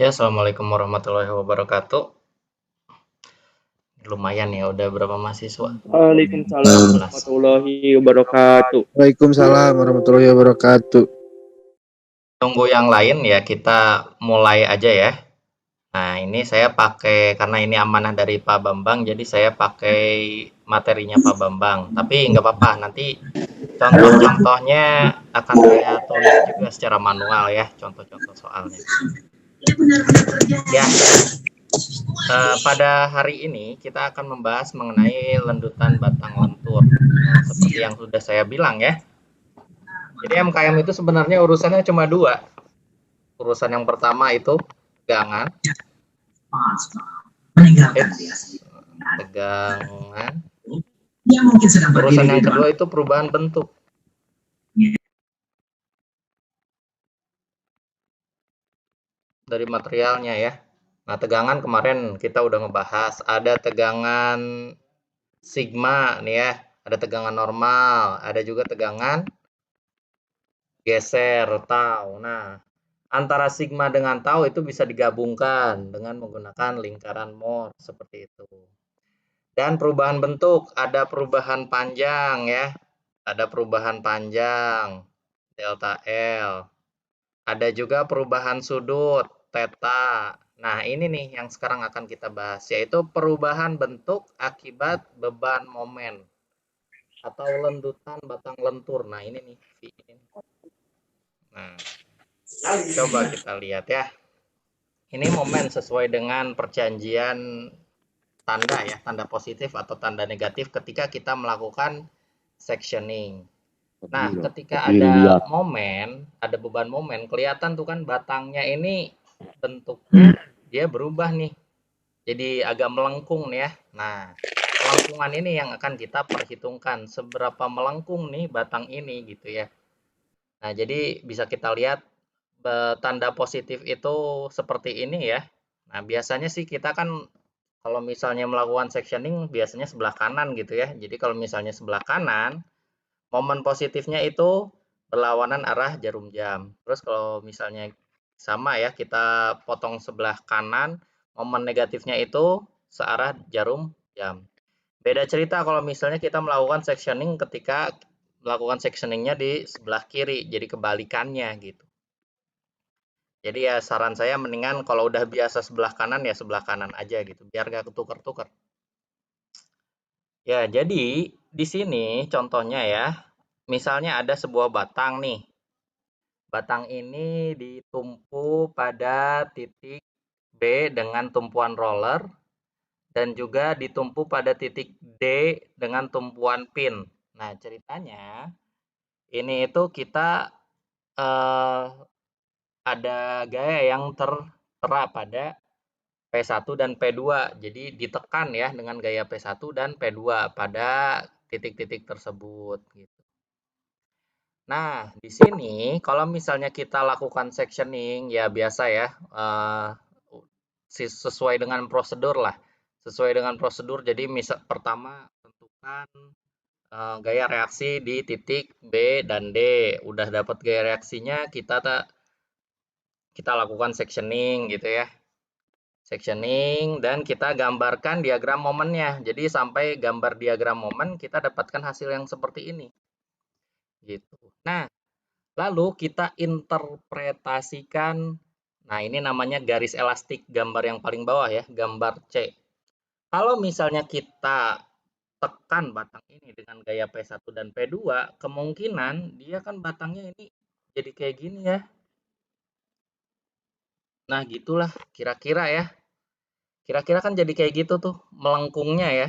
Ya, assalamualaikum warahmatullahi wabarakatuh. Lumayan ya, udah berapa mahasiswa? Waalaikumsalam 16. warahmatullahi wabarakatuh. Waalaikumsalam warahmatullahi wabarakatuh. Tunggu yang lain ya, kita mulai aja ya. Nah, ini saya pakai, karena ini amanah dari Pak Bambang, jadi saya pakai materinya Pak Bambang. Tapi nggak apa-apa, nanti contoh-contohnya akan saya tulis juga secara manual ya, contoh-contoh soalnya. Ya, pada hari ini kita akan membahas mengenai lendutan batang lentur. Nah, seperti yang sudah saya bilang ya, jadi MKM itu sebenarnya urusannya cuma dua. Urusan yang pertama itu tegangan. Tegangan. Urusan yang kedua itu perubahan bentuk. Dari materialnya ya. Nah, tegangan kemarin kita udah ngebahas. Ada tegangan sigma nih ya. Ada tegangan normal. Ada juga tegangan geser, tau. Nah, antara sigma dengan tau itu bisa digabungkan dengan menggunakan lingkaran Mohr seperti itu. Dan perubahan bentuk, ada perubahan panjang ya. Ada perubahan panjang delta L. Ada juga perubahan sudut theta. Nah, ini nih yang sekarang akan kita bahas, yaitu perubahan bentuk akibat beban momen atau lendutan batang lentur. Nah, ini nih V ini. Nah, coba kita lihat ya. Ini momen sesuai dengan perjanjian tanda ya, tanda positif atau tanda negatif ketika kita melakukan sectioning. Nah, ketika ada momen, ada beban momen, kelihatan tuh kan batangnya ini bentuknya dia berubah nih. Jadi agak melengkung nih ya. Nah, melengkungan ini yang akan kita perhitungkan seberapa melengkung nih batang ini gitu ya. Nah, jadi bisa kita lihat tanda positif itu seperti ini ya. Nah, biasanya sih kita kan kalau misalnya melakukan sectioning biasanya sebelah kanan gitu ya. Jadi kalau misalnya sebelah kanan, momen positifnya itu berlawanan arah jarum jam. Terus kalau misalnya sama ya, kita potong sebelah kanan, momen negatifnya itu searah jarum jam. Beda cerita kalau misalnya kita melakukan sectioning ketika melakukan sectioningnya di sebelah kiri, jadi kebalikannya gitu. Jadi ya saran saya mendingan kalau udah biasa sebelah kanan ya sebelah kanan aja gitu, biar nggak ketuker-tuker. Ya, jadi di sini contohnya ya, misalnya ada sebuah batang nih. Batang ini ditumpu pada titik B dengan tumpuan roller dan juga ditumpu pada titik D dengan tumpuan pin. Nah, ceritanya ini itu kita ada gaya yang tertera pada P1 dan P2. Jadi ditekan ya dengan gaya P1 dan P2 pada titik-titik tersebut gitu. Nah, di sini kalau misalnya kita lakukan sectioning ya biasa ya sesuai dengan prosedur lah. Sesuai dengan prosedur jadi misal pertama tentukan gaya reaksi di titik B dan D. Udah dapat gaya reaksinya kita lakukan sectioning gitu ya. Sectioning dan kita gambarkan diagram momennya. Jadi sampai gambar diagram momen kita dapatkan hasil yang seperti ini. Gitu. Nah, lalu kita interpretasikan, nah ini namanya garis elastik, gambar yang paling bawah ya, gambar C. Kalau misalnya kita tekan batang ini dengan gaya P1 dan P2, kemungkinan dia kan batangnya ini jadi kayak gini ya. Nah gitulah kira-kira ya. Kira-kira kan jadi kayak gitu tuh, melengkungnya ya.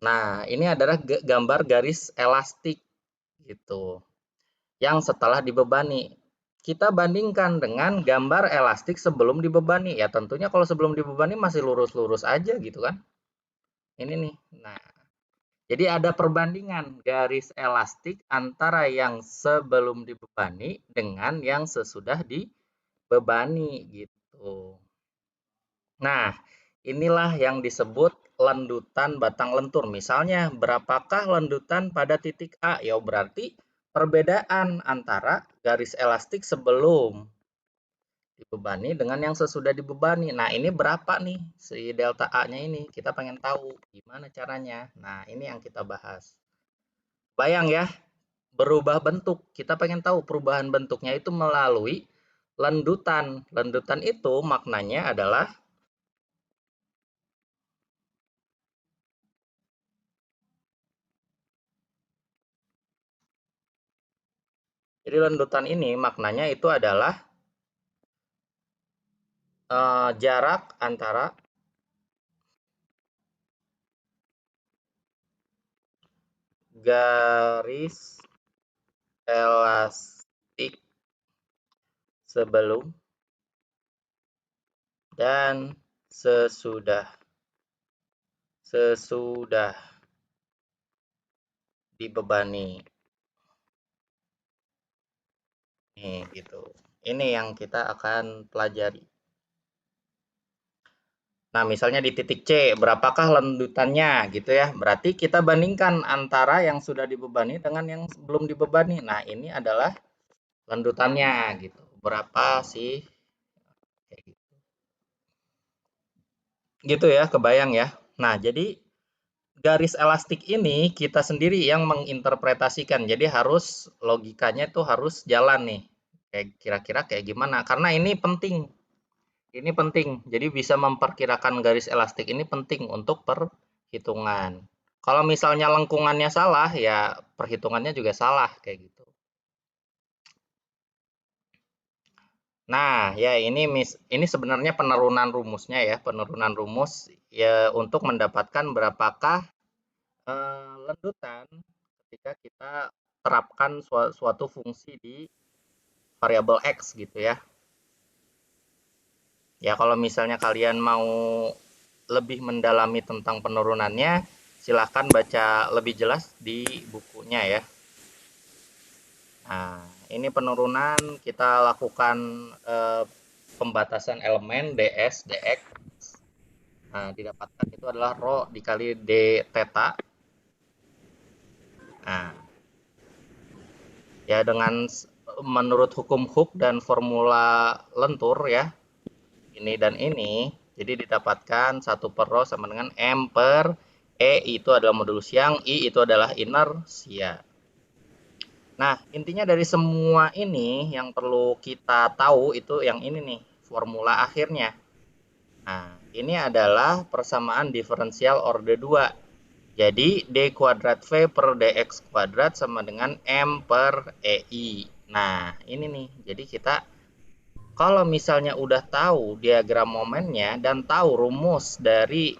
Nah ini adalah gambar garis elastik gitu. Yang setelah dibebani. Kita bandingkan dengan gambar elastik sebelum dibebani. Ya tentunya kalau sebelum dibebani masih lurus-lurus aja gitu kan. Ini nih. Nah, jadi ada perbandingan garis elastik antara yang sebelum dibebani dengan yang sesudah dibebani gitu. Nah, inilah yang disebut lendutan batang lentur. Misalnya, berapakah lendutan pada titik A? Ya berarti perbedaan antara garis elastik sebelum dibebani dengan yang sesudah dibebani. Nah, ini berapa nih si delta A-nya ini? Kita pengen tahu gimana caranya. Nah, ini yang kita bahas. Bayang ya, berubah bentuk. Kita pengen tahu perubahan bentuknya itu melalui lendutan. Lendutan itu maknanya adalah jadi lendutan ini maknanya itu adalah jarak antara garis elastik sebelum dan sesudah dibebani. Nih, gitu. Ini yang kita akan pelajari. Nah, misalnya di titik C, berapakah lendutannya gitu ya. Berarti kita bandingkan antara yang sudah dibebani dengan yang belum dibebani. Nah, ini adalah lendutannya gitu. Berapa sih? Kayak gitu. Gitu ya, kebayang ya. Nah, jadi garis elastik ini kita sendiri yang menginterpretasikan. Jadi harus logikanya tuh harus jalan nih. Kayak kira-kira kayak gimana? Karena ini penting. Ini penting. Jadi bisa memperkirakan garis elastik ini penting untuk perhitungan. Kalau misalnya lengkungannya salah, ya perhitungannya juga salah kayak gitu. Nah, ya ini sebenarnya penurunan rumusnya ya, penurunan rumus ya untuk mendapatkan berapakah lendutan ketika kita terapkan suatu fungsi di variabel X gitu ya. Ya kalau misalnya kalian mau lebih mendalami tentang penurunannya, silahkan baca lebih jelas di bukunya ya. Nah, ini penurunan kita lakukan pembatasan elemen ds, dx. Nah, didapatkan itu adalah rho dikali d theta. Nah, ya dengan menurut hukum Hooke dan formula lentur ya, ini dan ini, jadi didapatkan 1 per rho sama dengan M per E itu adalah modulus yang, I itu adalah inersia. Nah, intinya dari semua ini yang perlu kita tahu itu yang ini nih, formula akhirnya. Nah, ini adalah persamaan diferensial orde 2. Jadi, D kuadrat V per DX kuadrat sama dengan M per EI. Nah, ini nih. Jadi kita kalau misalnya udah tahu diagram momennya dan tahu rumus dari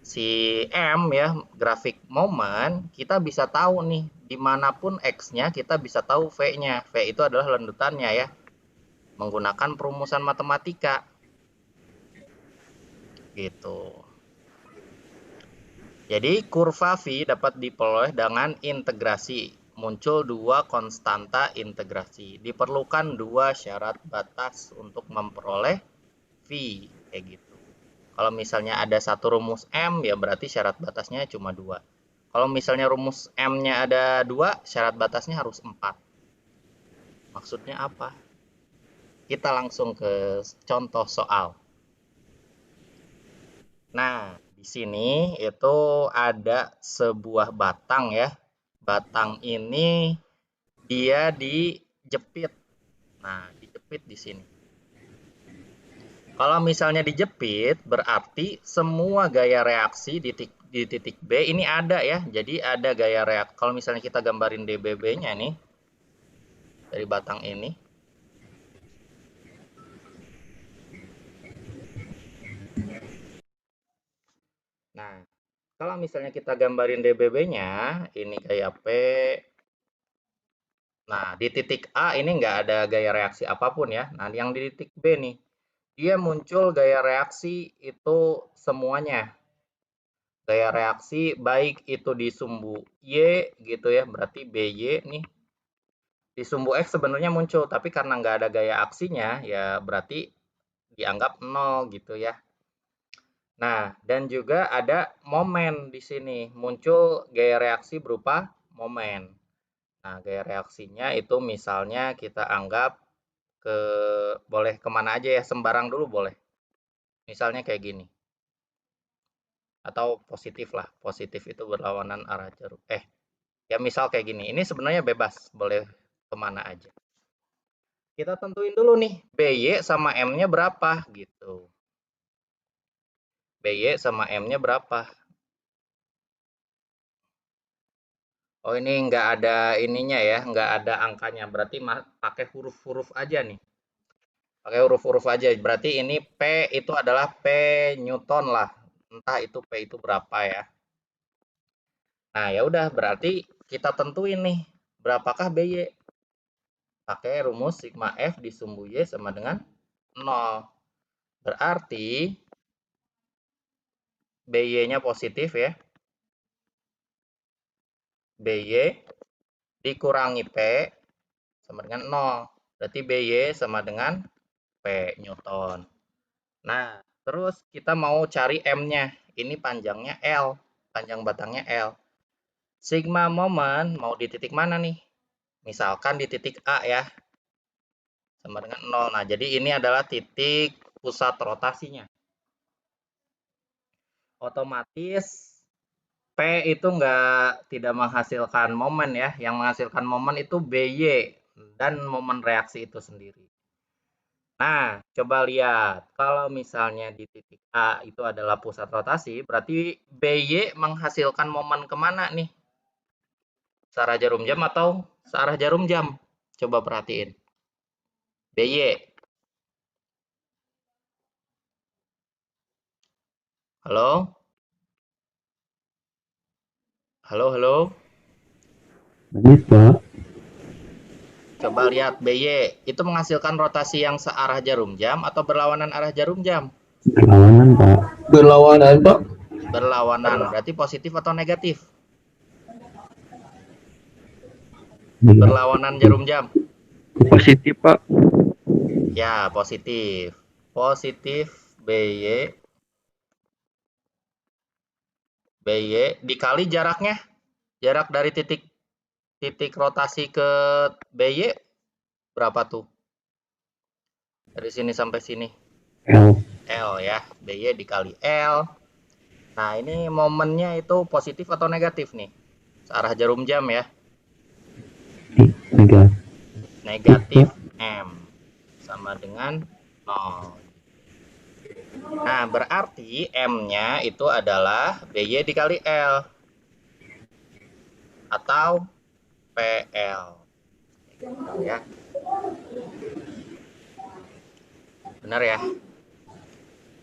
si M ya, grafik momen, kita bisa tahu nih, dimanapun X-nya kita bisa tahu V-nya. V itu adalah lendutannya ya, menggunakan perumusan matematika. Gitu. Jadi kurva V dapat diperoleh dengan integrasi. Muncul dua konstanta integrasi. Diperlukan dua syarat batas untuk memperoleh V. Kayak gitu. Kalau misalnya ada satu rumus M, ya berarti syarat batasnya cuma 2. Kalau misalnya rumus M-nya ada 2, syarat batasnya harus 4. Maksudnya apa? Kita langsung ke contoh soal. Nah, di sini itu ada sebuah batang ya. Batang ini dia dijepit. Nah, dijepit di sini. Kalau misalnya dijepit, berarti semua gaya reaksi di titik B ini ada ya. Jadi ada gaya reaksi. Kalau misalnya kita gambarin DBB-nya nih, dari batang ini. Nah, kalau misalnya kita gambarin DBB-nya, ini gaya P. Nah, di titik A ini nggak ada gaya reaksi apapun ya. Nah, yang di titik B nih, dia muncul gaya reaksi itu semuanya. Gaya reaksi baik itu di sumbu Y gitu ya, berarti BY nih. Di sumbu X sebenarnya muncul, tapi karena nggak ada gaya aksinya, ya berarti dianggap 0 gitu ya. Nah, dan juga ada momen di sini, muncul gaya reaksi berupa momen. Nah, gaya reaksinya itu misalnya kita anggap boleh kemana aja ya, sembarang dulu boleh. Misalnya kayak gini. Atau positif lah, positif itu berlawanan arah jarum. Ya misal kayak gini, ini sebenarnya bebas, boleh kemana aja. Kita tentuin dulu nih, BY sama M-nya berapa gitu. BY sama M-nya berapa? Oh ini nggak ada ininya ya, nggak ada angkanya, berarti pakai huruf-huruf aja nih. Pakai huruf-huruf aja, berarti ini P itu adalah P Newton lah. Entah itu P itu berapa ya. Nah ya udah, berarti kita tentuin nih, berapakah BY? Pakai rumus sigma F disumbu Y sama dengan 0. Berarti BY-nya positif ya. BY dikurangi P sama dengan 0. Berarti BY sama dengan P Newton. Nah, terus kita mau cari M-nya. Ini panjangnya L. Panjang batangnya L. Sigma momen mau di titik mana nih? Misalkan di titik A ya. Sama dengan 0. Nah, jadi ini adalah titik pusat rotasinya. Otomatis P itu tidak menghasilkan momen ya. Yang menghasilkan momen itu BY dan momen reaksi itu sendiri. Nah, coba lihat. Kalau misalnya di titik A itu adalah pusat rotasi, berarti BY menghasilkan momen kemana nih? Searah jarum jam atau searah jarum jam? Coba perhatiin. BY. Halo? Halo, halo? Bisa. Coba lihat BY. Itu menghasilkan rotasi yang searah jarum jam atau berlawanan arah jarum jam? Berlawanan, Pak. Berlawanan, Pak. Berlawanan. Berarti positif atau negatif? Iya. Berlawanan jarum jam. Positif, Pak. Ya, positif. Positif BY. BY dikali jaraknya. Jarak dari titik rotasi ke BY berapa tuh? Dari sini sampai sini. L. L ya. BY dikali L. Nah, ini momennya itu positif atau negatif nih? Searah jarum jam ya. Negatif. Negatif M. Sama dengan 0. Nah, berarti M-nya itu adalah BY dikali L. Atau PL. Ya. Benar ya?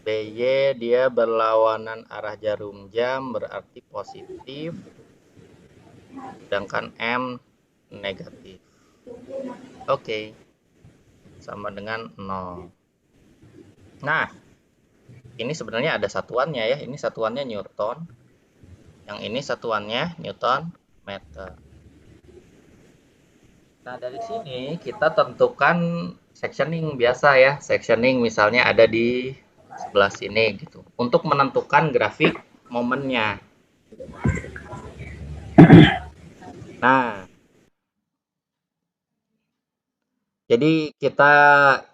BY dia berlawanan arah jarum jam, berarti positif. Sedangkan M negatif. Oke. Sama dengan 0. Nah, ini sebenarnya ada satuannya ya. Ini satuannya Newton. Yang ini satuannya Newton meter. Nah, dari sini kita tentukan sectioning biasa ya. Sectioning misalnya ada di sebelah sini gitu. Untuk menentukan grafik momennya. Nah, jadi kita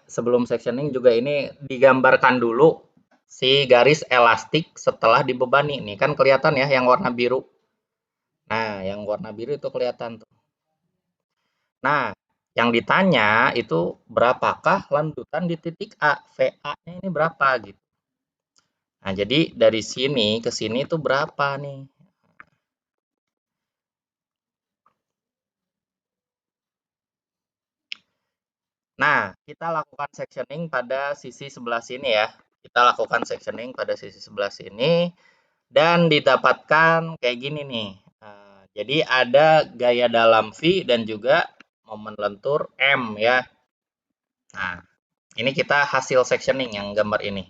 sebelum sectioning juga ini digambarkan dulu si garis elastik setelah dibebani. Nih kan kelihatan ya yang warna biru. Nah, yang warna biru itu kelihatan tuh. Nah, yang ditanya itu berapakah lanjutan di titik A? VA-nya ini berapa gitu. Nah, jadi dari sini ke sini itu berapa nih? Nah, kita lakukan sectioning pada sisi sebelah sini ya. Kita lakukan sectioning pada sisi sebelah sini dan didapatkan kayak gini nih. Jadi ada gaya dalam V dan juga momen lentur M ya. Nah, ini kita hasil sectioning yang gambar ini.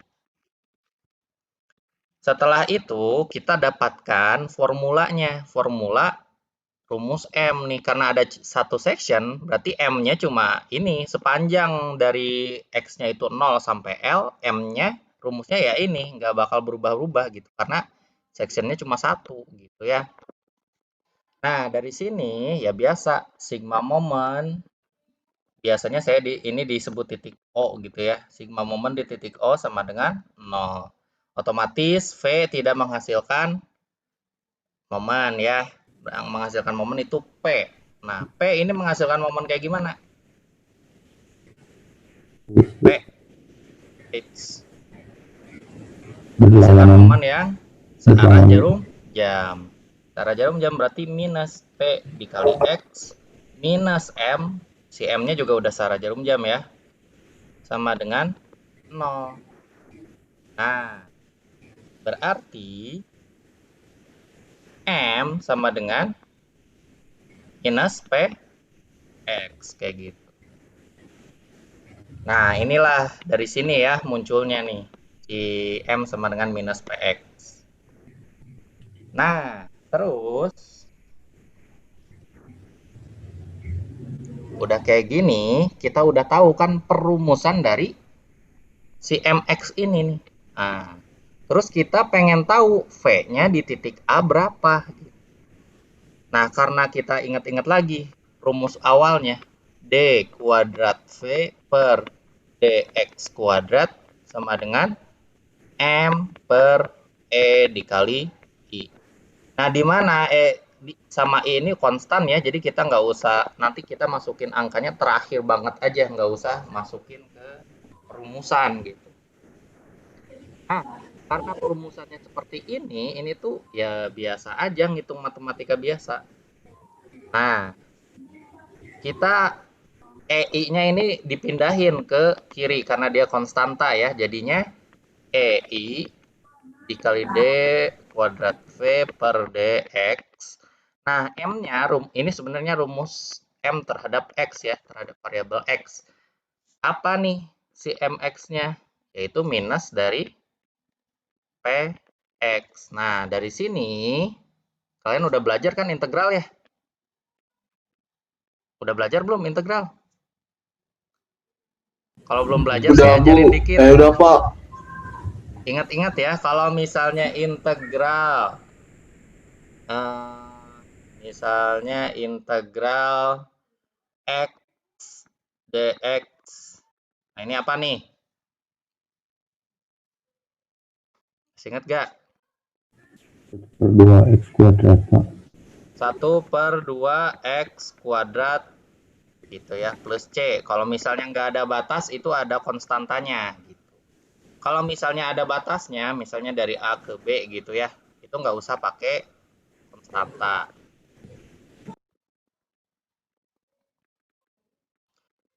Setelah itu kita dapatkan formulanya. Formula rumus M nih, karena ada satu section, berarti M-nya cuma ini, sepanjang dari X-nya itu 0 sampai L, M-nya rumusnya ya ini, nggak bakal berubah-ubah gitu, karena section-nya cuma satu gitu ya. Nah, dari sini ya biasa, sigma moment biasanya saya ini disebut titik O gitu ya. Sigma momen di titik O sama dengan 0. Otomatis V tidak menghasilkan momen ya. Yang menghasilkan momen itu P. Nah, P ini menghasilkan momen kayak gimana? P X. Menghasilkan Berlawanan. momen yang searah Berlawanan. jarum jam. Searah jarum jam berarti minus P dikali X minus M. Si M-nya juga udah searah jarum jam ya. Sama dengan 0. Nah, berarti M sama dengan minus P X kayak gitu. Nah, inilah dari sini ya munculnya nih. Si M sama dengan minus PX. Nah, terus udah kayak gini, kita udah tahu kan perumusan dari si MX ini nih. Nah, terus kita pengen tahu V-nya di titik A berapa. Nah, karena kita ingat-ingat lagi rumus awalnya, D kuadrat V per DX kuadrat sama dengan M per E dikali I. Nah, di mana sama E ini konstan ya, jadi kita nggak usah, nanti kita masukin angkanya terakhir banget aja, nggak usah masukin ke perumusan gitu. Nah, karena perumusannya seperti ini tuh ya biasa aja ngitung matematika biasa. Nah, kita EI-nya ini dipindahin ke kiri karena dia konstanta ya, jadinya EI dikali D kuadrat V per DX. Nah, M-nya, ini sebenarnya rumus M terhadap X ya, terhadap variabel X. Apa nih si MX-nya? Yaitu minus dari PX. Nah, dari sini, kalian udah belajar kan integral ya? Udah belajar belum integral? Kalau belum belajar, saya ajarin dikit. Udah Pak. Ingat-ingat ya, kalau misalnya integral, misalnya integral X dx. Nah, ini apa nih? Masih ingat gak? Per 2x kuadrat, Pak. 1 per 2x kuadrat gitu ya, plus C. Kalau misalnya nggak ada batas, itu ada konstantanya. Gitu. Kalau misalnya ada batasnya, misalnya dari A ke B gitu ya, itu nggak usah pakai konstanta.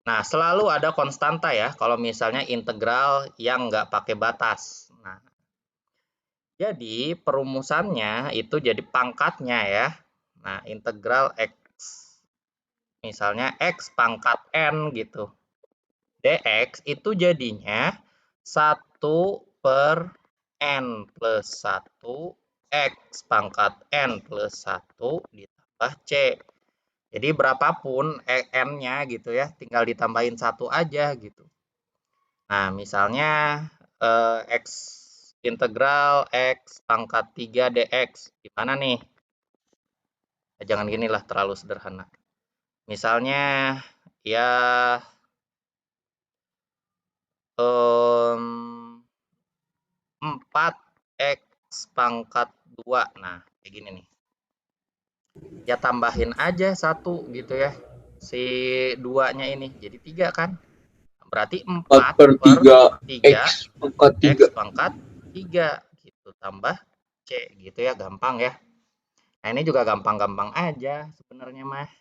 Nah, selalu ada konstanta ya, kalau misalnya integral yang nggak pakai batas. Nah, jadi perumusannya itu jadi pangkatnya ya. Nah, integral X. Misalnya X pangkat N gitu. DX itu jadinya 1 per N plus 1 X pangkat N plus 1 ditambah C. Jadi berapapun N-nya gitu ya, tinggal ditambahin 1 aja gitu. Nah, misalnya X integral X pangkat 3 DX. Gimana nih? Jangan gini lah, terlalu sederhana. Misalnya, ya 4x pangkat 2. Nah, kayak gini nih. Ya tambahin aja 1 gitu ya. Si 2-nya ini jadi 3 kan? Berarti 4 per 3 X pangkat X pangkat 3 gitu tambah C gitu ya, gampang ya. Nah, ini juga gampang-gampang aja sebenarnya mah.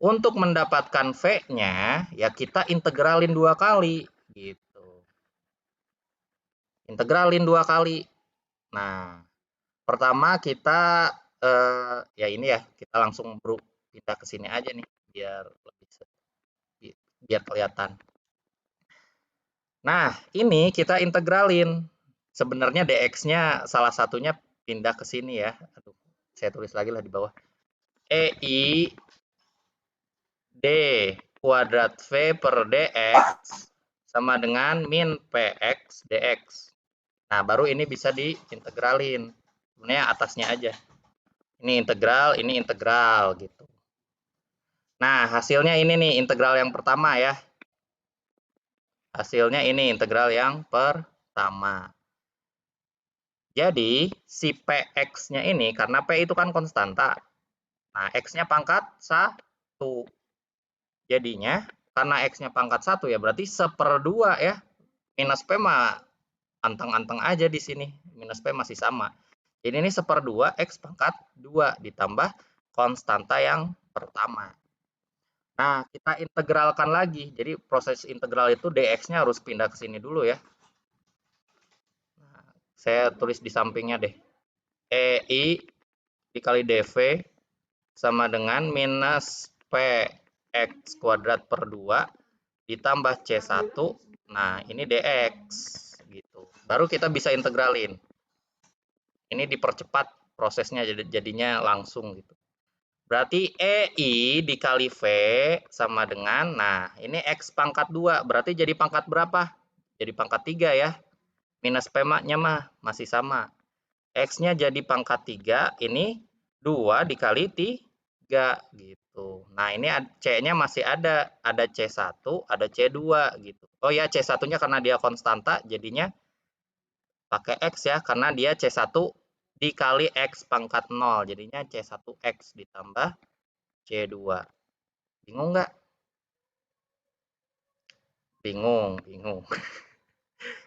Untuk mendapatkan V-nya ya kita integralin 2 kali gitu. Integralin 2 kali. Nah, pertama kita ya ini ya, kita langsung pindah ke sini aja nih biar lebih biar kelihatan. Nah, ini kita integralin. Sebenarnya dx-nya salah satunya pindah ke sini ya. Aduh, saya tulis lagi lah di bawah. EI D kuadrat V per dx sama dengan min PX dx. Nah, baru ini bisa diintegralin. Sebenarnya atasnya aja. Ini integral gitu. Nah, hasilnya ini nih, integral yang pertama ya. Hasilnya ini integral yang pertama. Jadi, si PX-nya ini, karena P itu kan konstanta. Nah, X-nya pangkat 1. Jadinya, karena X-nya pangkat 1 ya, berarti 1/2 ya. Minus P mah anteng-anteng aja di sini. Minus P masih sama. Jadi, ini 1/2 X pangkat 2 ditambah konstanta yang pertama. Nah, kita integralkan lagi. Jadi, proses integral itu dx-nya harus pindah ke sini dulu ya. Nah, saya tulis di sampingnya deh. EI dikali dv sama dengan minus px kuadrat per 2 ditambah C1. Nah, ini dx gitu. Baru kita bisa integralin. Ini dipercepat prosesnya jadinya langsung gitu. Berarti EI dikali V sama dengan, nah ini X pangkat 2, berarti jadi pangkat berapa? Jadi pangkat 3 ya. Minus P-nya mah masih sama. X-nya jadi pangkat 3, ini 2 dikali 3 gitu. Nah ini C-nya masih ada C1, ada C2 gitu. Oh ya, C1-nya karena dia konstanta, jadinya pakai X ya, karena dia C1 dikali X pangkat 0, jadinya C1X ditambah C2. Bingung nggak? Bingung.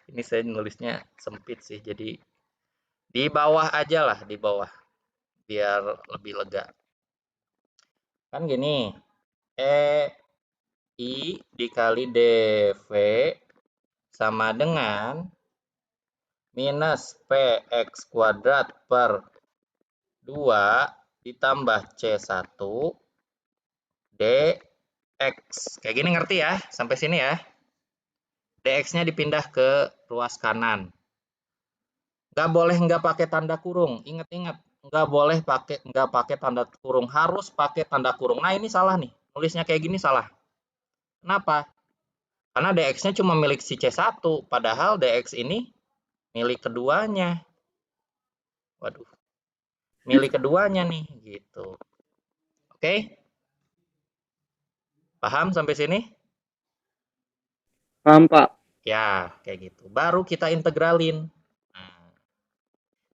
Ini saya nulisnya sempit sih, jadi di bawah aja lah, di bawah. Biar lebih lega. Kan gini, EI dikali DV sama dengan minus PX kuadrat per 2 ditambah C1 DX. Kayak gini ngerti ya? Sampai sini ya. DX-nya dipindah ke ruas kanan. Nggak boleh nggak pakai tanda kurung. Ingat-ingat, nggak pakai tanda kurung. Harus pakai tanda kurung. Nah ini salah nih. Nulisnya kayak gini salah. Kenapa? Karena DX-nya cuma milik si C1. Padahal DX ini milik keduanya. Waduh. Milik keduanya nih. Gitu. Oke? Paham sampai sini? Paham, Pak. Ya, kayak gitu. Baru kita integralin. Nah,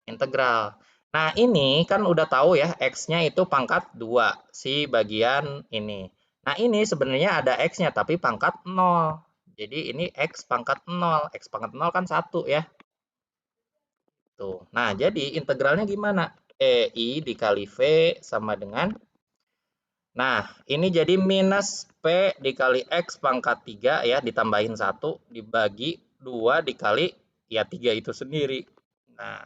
integral. Nah, ini kan udah tahu ya, X-nya itu pangkat 2, si bagian ini. Nah, ini sebenarnya ada X-nya, tapi pangkat 0. Jadi, ini X pangkat 0. X pangkat 0 kan 1 ya. Tuh. Nah, jadi integralnya gimana? EI dikali V sama dengan, nah, ini jadi minus P dikali X pangkat 3 ya, ditambahin 1, dibagi 2 dikali, ya 3 itu sendiri. Nah,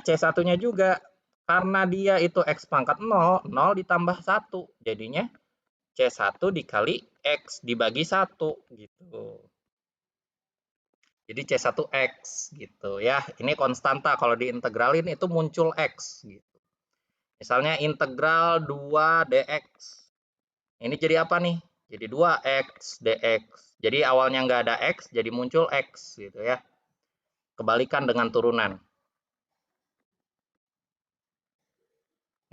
C1-nya juga, karena dia itu X pangkat 0, 0 ditambah 1. Jadinya C1 dikali X dibagi 1 gitu. Jadi C1X gitu ya. Ini konstanta, kalau diintegralin itu muncul X gitu. Misalnya integral 2 dx. Ini jadi apa nih? Jadi 2x dx. Jadi awalnya nggak ada X, jadi muncul X gitu ya. Kebalikan dengan turunan.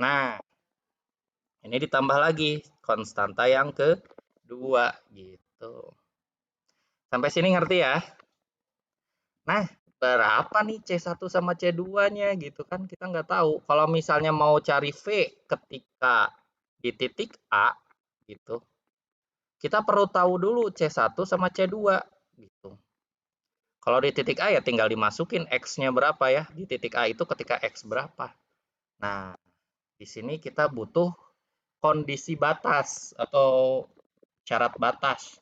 Nah, ini ditambah lagi konstanta yang kedua gitu. Sampai sini ngerti ya? Nah, berapa nih C1 sama C2-nya gitu kan kita nggak tahu. Kalau misalnya mau cari V ketika di titik A gitu, kita perlu tahu dulu C1 sama C2 gitu. Kalau di titik A ya tinggal dimasukin X-nya berapa ya. Di titik A itu ketika X berapa. Nah, di sini kita butuh kondisi batas atau syarat batas.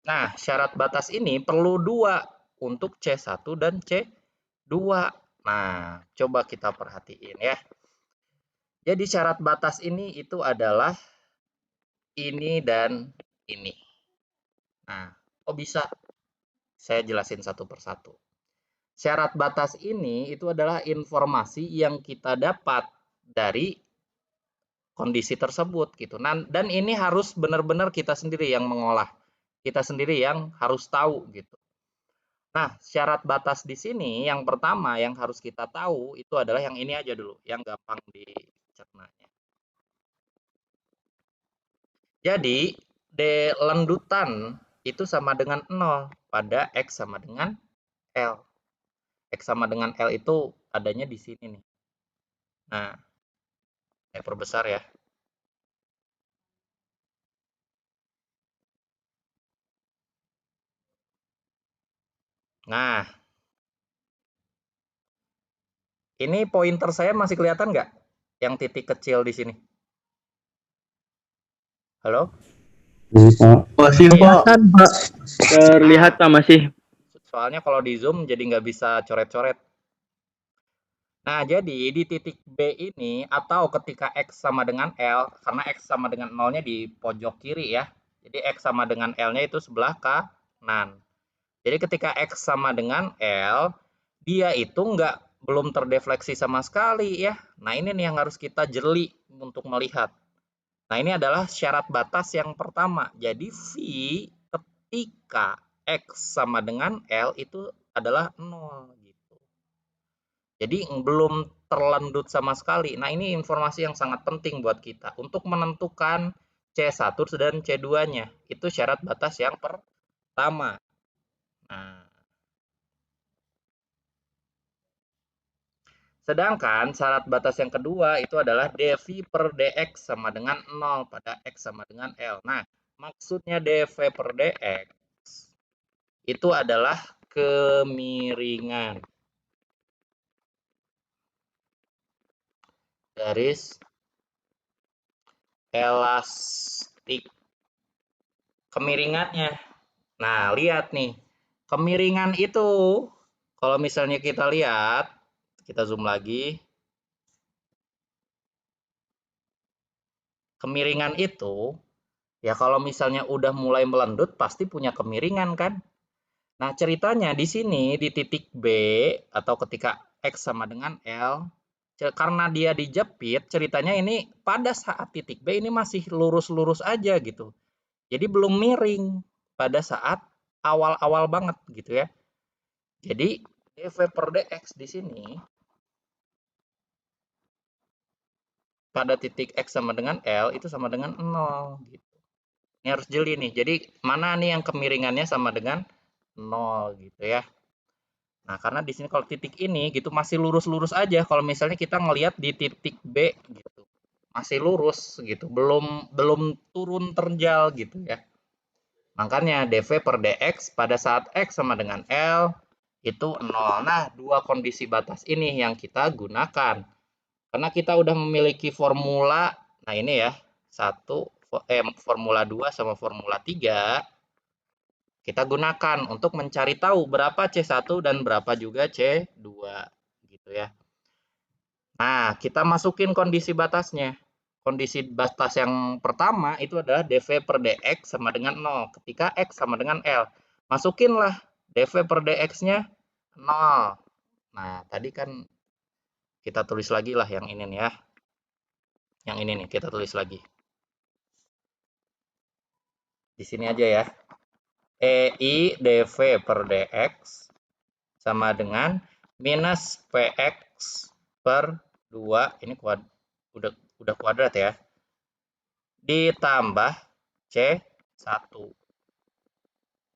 Nah, syarat batas ini perlu 2 untuk C1 dan C2. Nah, coba kita perhatiin ya. Jadi syarat batas ini itu adalah ini dan ini. Nah, kok bisa? Saya jelasin satu persatu. Syarat batas ini itu adalah informasi yang kita dapat dari kondisi tersebut gitu. Dan ini harus benar-benar kita sendiri yang mengolah. Kita sendiri yang harus tahu gitu. Nah, syarat batas di sini yang pertama yang harus kita tahu itu adalah yang ini aja dulu, yang gampang dicernanya. Jadi, D lendutan itu sama dengan 0 pada X sama dengan L. X sama dengan L itu adanya di sini nih. Nah, saya perbesar ya. Nah, ini pointer saya masih kelihatan nggak? Yang titik kecil di sini. Halo? Ini Pak. Masih kelihatan, Pak. Terlihat Pak masih. Soalnya kalau di zoom jadi nggak bisa coret-coret. Nah, jadi di titik B ini atau ketika X sama dengan L, karena X sama dengan 0-nya di pojok kiri ya. Jadi X sama dengan L-nya itu sebelah kanan. Jadi ketika X sama dengan L, dia itu belum terdefleksi sama sekali ya. Nah, ini nih yang harus kita jeli untuk melihat. Nah, ini adalah syarat batas yang pertama. Jadi V ketika X sama dengan L itu adalah 0 gitu. Jadi belum terlendut sama sekali. Nah, ini informasi yang sangat penting buat kita untuk menentukan C1 dan C2-nya. Itu syarat batas yang pertama. Nah, sedangkan syarat batas yang kedua itu adalah dV per dx sama dengan 0 pada x sama dengan L. Nah, maksudnya dV per dx itu adalah kemiringan garis elastik. Kemiringannya. Nah, lihat nih. Kemiringan itu kalau misalnya kita lihat, kita zoom lagi. Kemiringan itu ya kalau misalnya udah mulai melendut pasti punya kemiringan kan? Nah, ceritanya di sini di titik B atau ketika X sama dengan L, karena dia dijepit, ceritanya ini pada saat titik B ini masih lurus-lurus aja gitu. Jadi belum miring pada saat awal-awal banget gitu ya. Jadi dV per dx di sini pada titik X sama dengan L itu sama dengan 0 gitu. Ini harus jeli nih. Jadi mana nih yang kemiringannya sama dengan 0 gitu ya. Nah, karena di sini kalau titik ini gitu masih lurus-lurus aja. Kalau misalnya kita ngelihat di titik B gitu. Masih lurus gitu, belum turun terjal gitu ya. Makanya dV per dx pada saat X sama dengan L itu 0. Nah, dua kondisi batas ini yang kita gunakan. Karena kita udah memiliki formula, nah ini ya, formula 2 sama formula 3, kita gunakan untuk mencari tahu berapa C1 dan berapa juga C2 gitu ya. Nah, kita masukin kondisi batasnya. Kondisi batas yang pertama itu adalah dV per dx sama dengan 0 ketika X sama dengan L. Masukinlah dV per dx-nya 0. Nah, tadi kan kita tulis lagi lah yang ini nih ya. Yang ini nih kita tulis lagi. Di sini aja ya. EI dV per dx sama dengan minus PX per 2, ini udah kuadrat ya, ditambah C1.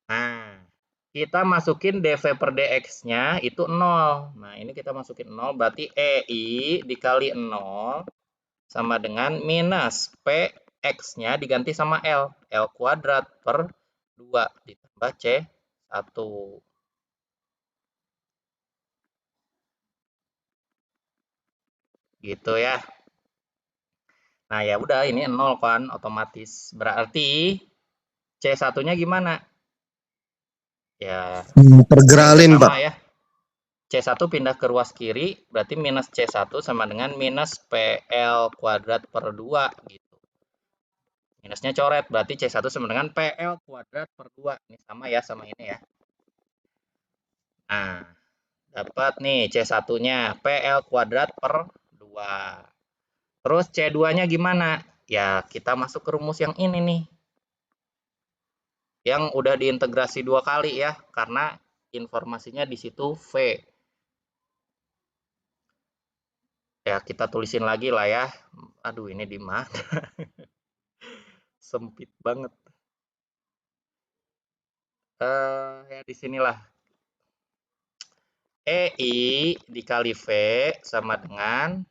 Nah, kita masukin dV per dx-nya itu 0. Nah, ini kita masukin 0, berarti EI dikali 0 sama dengan minus PX-nya diganti sama L. L kuadrat per 2 ditambah C1. Gitu ya. Nah, ya udah ini 0 kan otomatis. Berarti C1-nya gimana? Ya, Pergeralin, sama Pak. ya. C1 pindah ke ruas kiri, berarti minus C1 sama dengan minus PL kuadrat per 2 gitu. Minusnya coret, berarti C1 sama dengan PL kuadrat per 2. Ini sama ya sama ini ya. Nah, dapat nih C1-nya PL kuadrat per 2. Terus C2-nya gimana? Ya, kita masuk ke rumus yang ini nih. Yang udah diintegrasi 2 kali ya, karena informasinya di situ V. Ya, kita tulisin lagi lah ya. Aduh, ini di mana? Sempit banget. Ya di sinilah. EI dikali V sama dengan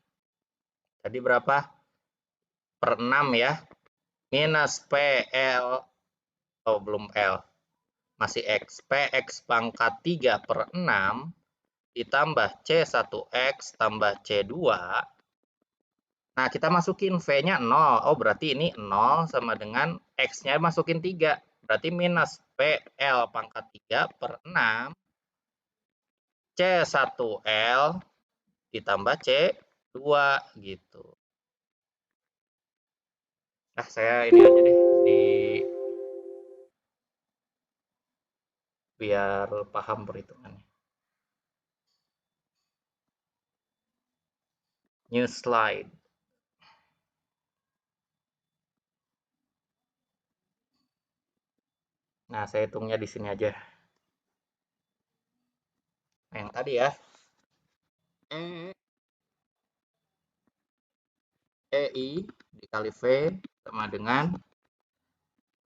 tadi berapa? Per 6 ya. Minus PL, oh belum L, masih X. PX pangkat 3 per 6 ditambah C1X tambah C2. Nah, kita masukin V-nya 0. Oh, berarti ini 0 sama dengan X-nya masukin 3. Berarti minus PL pangkat 3 per 6 C1L ditambah C2 gitu. Nah, saya ini aja deh biar paham perhitungannya. New slide. Nah, saya hitungnya di sini aja. Nah, yang tadi ya. EI dikali V sama dengan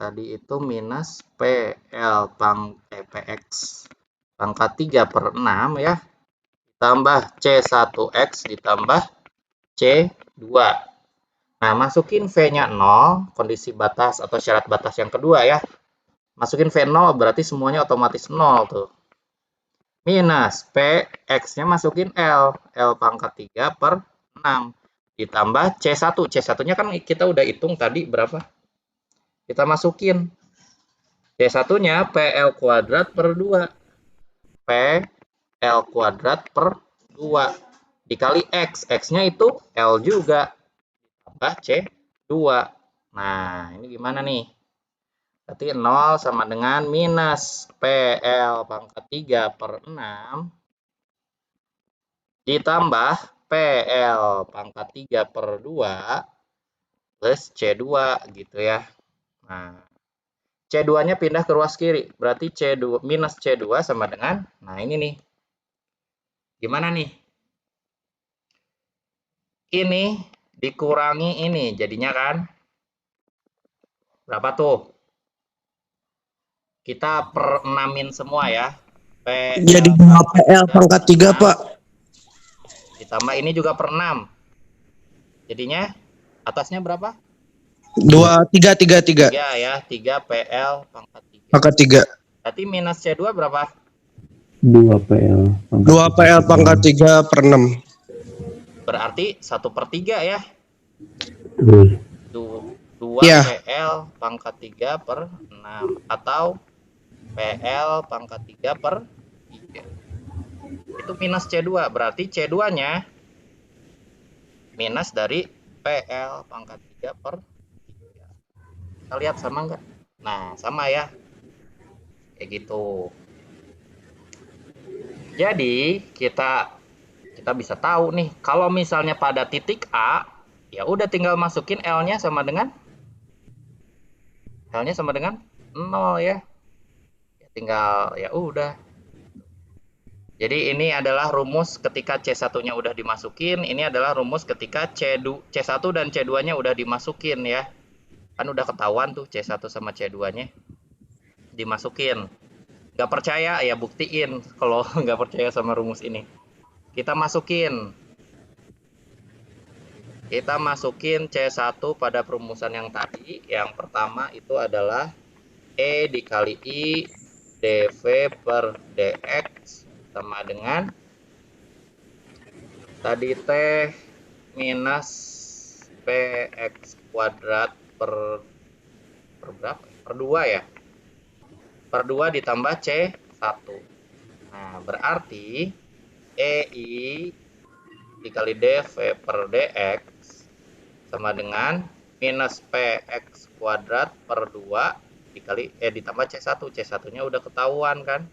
tadi itu minus PL PX pangkat 3 per 6 ya. Ditambah C1X ditambah C2. Nah, masukin V-nya 0, kondisi batas atau syarat batas yang kedua ya. Masukin V 0 berarti semuanya otomatis 0 tuh. Minus PX-nya masukin L pangkat 3 per 6. Ditambah C1. C1-nya kan kita udah hitung tadi berapa? Kita masukin. C1-nya PL kuadrat per 2. PL kuadrat per 2. Dikali X. X-nya itu L juga. Tambah C2. Nah, ini gimana nih? Berarti 0 sama dengan minus PL pangkat 3 per 6 ditambah PL pangkat 3 per 2 plus C2 gitu ya. Nah, C2-nya pindah ke ruas kiri. Berarti C2 minus C2 sama dengan, nah ini nih. Gimana nih? Ini dikurangi ini, jadinya kan berapa tuh? Kita per 6-in semua ya. PL Jadi 2 PL pangkat 3, Pak. Ditambah ini juga per 6. Jadinya atasnya berapa? 3 ya, 3 PL pangkat 3. pangkat 3. Berarti minus C2 berapa? 2 PL 2 PL pangkat 3 per 6. Berarti 1 per 3 ya. Terus 2 Ya. PL pangkat 3 per 6. Atau PL pangkat 3 per 3. Itu minus C2. Berarti C2-nya minus dari PL pangkat 3 per 3. Kita lihat sama nggak? Nah, sama ya. Kayak gitu. Jadi, kita bisa tahu nih, kalau misalnya pada titik A, ya udah tinggal masukin L-nya sama dengan 0 ya. Tinggal ya udah. Jadi ini adalah rumus ketika C1-nya udah dimasukin, ini adalah rumus ketika C1 dan C2-nya udah dimasukin ya. Kan udah ketahuan tuh C1 sama C2-nya dimasukin. Nggak percaya ya buktiin kalau nggak percaya sama rumus ini. Kita masukin C1 pada perumusan yang tadi. Yang pertama itu adalah E dikali I dV per dx sama dengan tadi T minus PX kuadrat per berapa? Per 2 ya? Per 2 ditambah C1. Nah, berarti EI dikali dV per dx sama dengan minus PX kuadrat per 2 dikali ditambah C1. C1-nya udah ketahuan kan?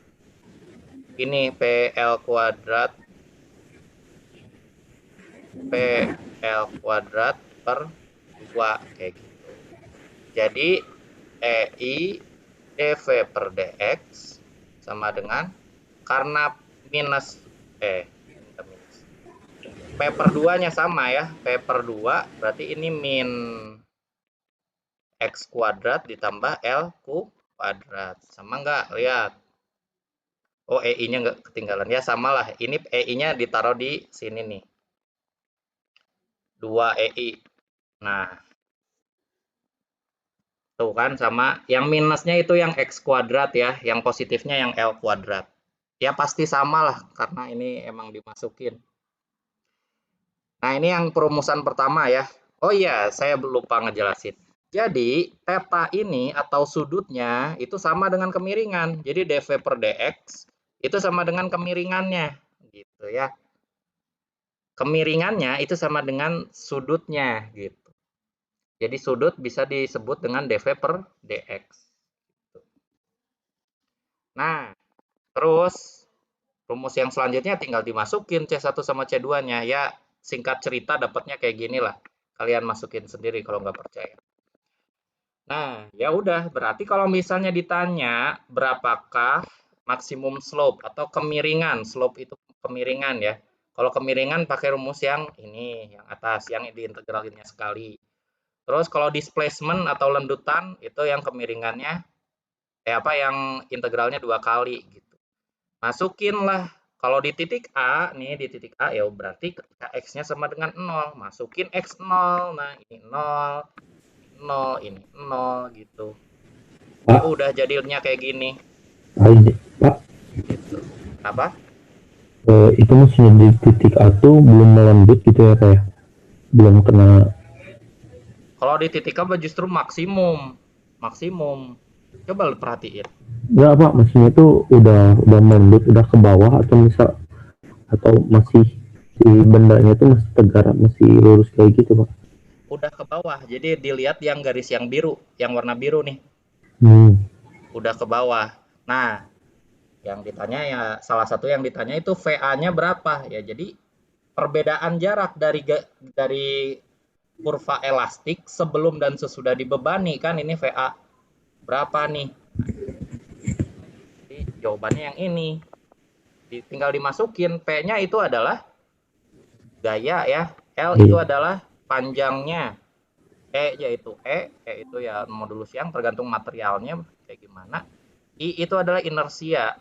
Ini PL kuadrat per 2 kayak gitu. Jadi EI dV per dx sama dengan karena minus P per 2-nya sama ya. P per 2 berarti ini min X kuadrat ditambah L kuadrat. Sama nggak? Lihat. Oh, EI-nya nggak ketinggalan. Ya, samalah. Ini EI-nya ditaruh di sini nih. 2 EI. Nah, tuh kan sama. Yang minusnya itu yang X kuadrat ya. Yang positifnya yang L kuadrat. Ya, pasti sama lah. Karena ini emang dimasukin. Nah, ini yang perumusan pertama ya. Oh iya, saya lupa ngejelasin. Jadi, theta ini atau sudutnya itu sama dengan kemiringan. Jadi, dV per dx itu sama dengan kemiringannya. Gitu ya. Kemiringannya itu sama dengan sudutnya. Gitu. Jadi, sudut bisa disebut dengan dV per dx. Nah, terus rumus yang selanjutnya tinggal dimasukin C1 sama C2-nya. Ya, singkat cerita dapatnya kayak gini lah. Kalian masukin sendiri kalau nggak percaya. Nah, ya udah. Berarti kalau misalnya ditanya berapakah maksimum slope atau kemiringan. Slope itu kemiringan ya. Kalau kemiringan pakai rumus yang ini, yang atas, yang diintegralinnya sekali. Terus kalau displacement atau lendutan itu yang kemiringannya yang integralnya 2 kali gitu. Masukinlah. Kalau di titik A, nih di titik A ya berarti ketika X-nya sama dengan 0, masukin X0. Nah, ini 0, 0, ini 0 gitu. Ya Pak. udah jadinya kayak gini. Pak, Gitu. Apa? itu maksudnya di titik A tuh belum melembut gitu ya kayak belum kena. Kalau di titik A justru maksimum. Maksimum. Coba lu perhatiin. Enggak Pak, maksudnya tuh udah melembut, udah ke bawah atau masih si bendanya tuh masih tegak, masih lurus kayak gitu Pak. Udah ke bawah. Jadi dilihat yang garis yang biru, yang warna biru nih. Udah ke bawah. Nah, yang ditanya ya salah satu yang ditanya itu VA-nya berapa ya. Jadi perbedaan jarak dari kurva elastik sebelum dan sesudah dibebani kan ini VA berapa nih? Jadi jawabannya yang ini. Tinggal dimasukin. P-nya itu adalah gaya ya. L itu adalah panjangnya. E yaitu itu ya modulus yang tergantung materialnya kayak gimana. I itu adalah inersia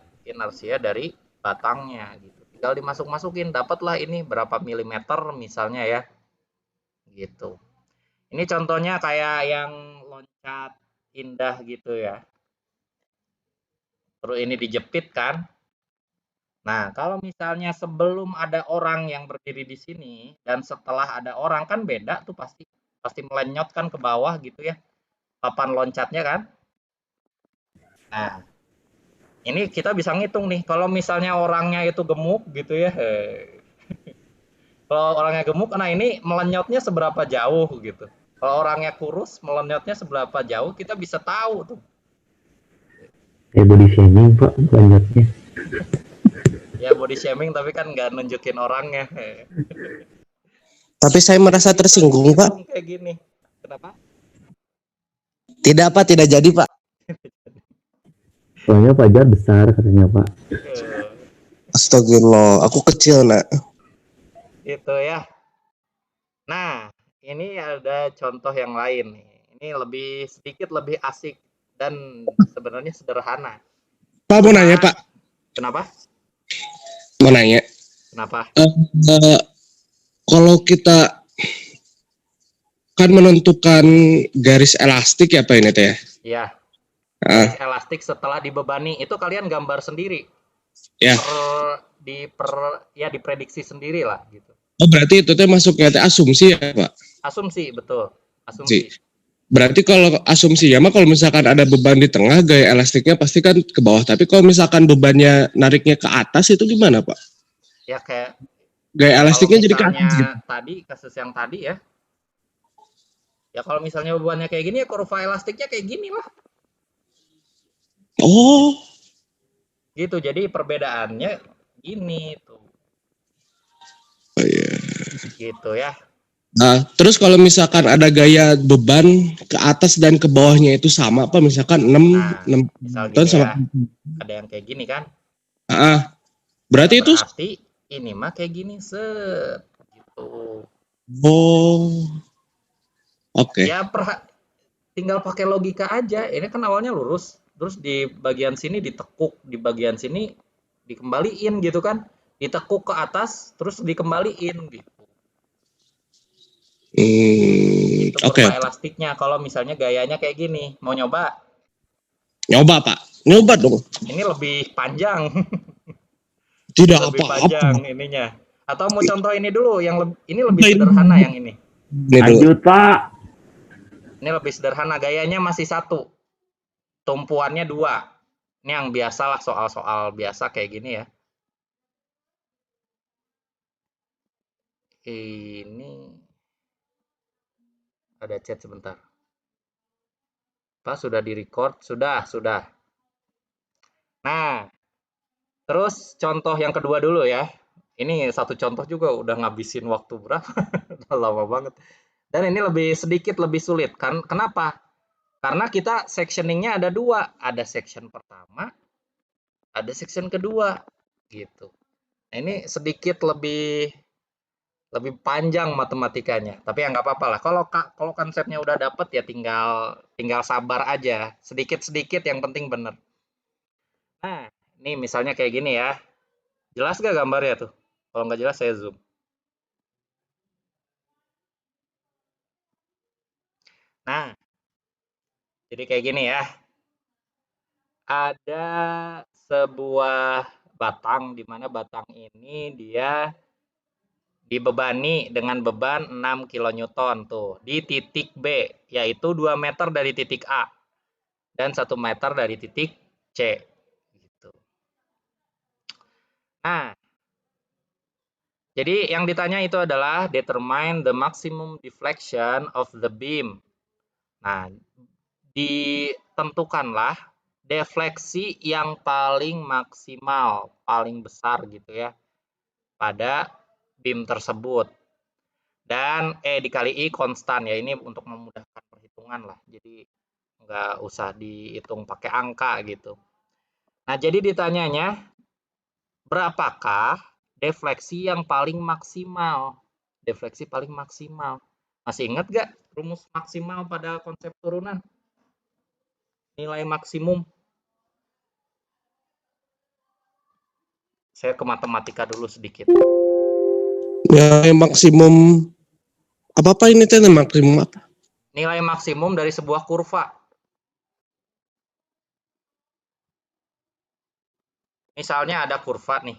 dari batangnya gitu. Tinggal dimasuk-masukin, dapatlah ini berapa milimeter misalnya ya. Gitu. Ini contohnya kayak yang loncat indah gitu ya. Terus ini dijepit kan. Nah, kalau misalnya sebelum ada orang yang berdiri di sini dan setelah ada orang kan beda tuh pasti melenyot kan ke bawah gitu ya. Papan loncatnya kan. Nah, ini kita bisa ngitung nih. Kalau misalnya orangnya itu gemuk gitu ya. Kalau orangnya gemuk, nah ini melenyotnya seberapa jauh gitu. Kalau orangnya kurus, melenyotnya seberapa jauh kita bisa tahu tuh. Body shaming Pak, banyaknya. Ya body shaming tapi kan nggak nunjukin orangnya. Tapi saya merasa tersinggung Pak. Kayak gini. Kenapa? Tidak Pak, tidak jadi Pak. Soalnya Fajar besar katanya Pak. Astagfirullah, aku kecil nak. Itu ya. Nah, ini ada contoh yang lain nih. Ini sedikit lebih asik dan sebenarnya sederhana. Pak mau nanya Pak. Kenapa? Mau nanya. Kenapa? Kalau kita kan menentukan garis elastik ya Pak ini teh ya? Iya. Garis elastik setelah dibebani itu kalian gambar sendiri. Ya. Diprediksi sendiri lah gitu. Oh berarti itu teh masuknya teh asumsi ya Pak? Asumsi, betul. Asumsi. Berarti kalau asumsi ya mah kalau misalkan ada beban di tengah gaya elastiknya pasti kan ke bawah. Tapi kalau misalkan bebannya nariknya ke atas itu gimana Pak? Ya kayak gaya elastiknya jadi ke atas gitu. Tadi kasus yang tadi ya. Ya kalau misalnya bebannya kayak gini ya kurva elastiknya kayak gini lah. Oh. Gitu. Jadi perbedaannya gini tuh. Oh iya. Gitu ya. Nah, terus kalau misalkan ada gaya beban ke atas dan ke bawahnya itu sama apa misalkan 6 ton sama ya, ada yang kayak gini kan. Berarti Nah, itu berarti ini mah kayak gini set gitu. Oke. Ya tinggal pakai logika aja. Ini kan awalnya lurus, terus di bagian sini ditekuk, di bagian sini dikembaliin gitu kan. Ditekuk ke atas, terus dikembaliin gitu. Itu Oke. kurva elastiknya. Kalau misalnya gayanya kayak gini, mau nyoba? Nyoba, Pak. Nyoba dong. Ini lebih panjang, Tidak lebih apa-apa. panjang ininya. Atau mau contoh ini dulu, ini lebih Ini sederhana yang ini. dulu. Lanjut, Pak. Ini lebih sederhana, gayanya masih satu, tumpuannya dua. Ini yang biasa lah, soal-soal biasa kayak gini ya. Ini ada chat sebentar. Pak, sudah di-record? Sudah. Nah, terus contoh yang kedua dulu ya. Ini satu contoh juga udah ngabisin waktu berapa? Udah lama banget. Dan ini sedikit lebih sulit kan? Kenapa? Karena kita sectioningnya ada dua. Ada section pertama, ada section kedua. Gitu. Nah, ini sedikit lebih panjang matematikanya. Tapi ya nggak apa-apa lah. Kalau konsepnya udah dapet ya tinggal sabar aja. Sedikit-sedikit yang penting bener. Nah, ini misalnya kayak gini ya. Jelas gak gambarnya tuh? Kalau nggak jelas saya zoom. Nah, jadi kayak gini ya. Ada sebuah batang, di mana batang ini dia dibebani dengan beban 6 kilonewton tuh di titik B, yaitu 2 meter dari titik A dan 1 meter dari titik C. Gitu. Nah, jadi yang ditanya itu adalah determine the maximum deflection of the beam. Nah, ditentukanlah defleksi yang paling maksimal, paling besar gitu ya, pada beam tersebut. Dan E dikali I konstan ya, ini untuk memudahkan perhitungan lah. Jadi nggak usah dihitung pakai angka gitu. Nah, jadi ditanyanya berapakah defleksi yang paling maksimal? Defleksi paling maksimal. Masih ingat nggak rumus maksimal pada konsep turunan? Nilai maksimum. Saya ke matematika dulu sedikit. Ya, maksimum apa ini teh maksimum apa? Nilai maksimum dari sebuah kurva. Misalnya ada kurva nih.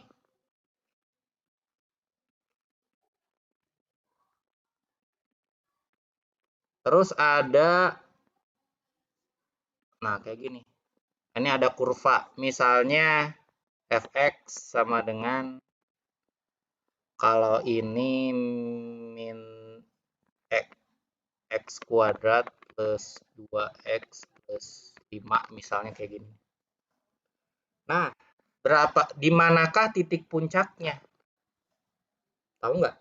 Terus ada, nah kayak gini. Ini ada kurva. Misalnya fx sama dengan, kalau ini min x kuadrat plus 2x plus 5 misalnya kayak gini. Nah, di manakah titik puncaknya? Tahu nggak?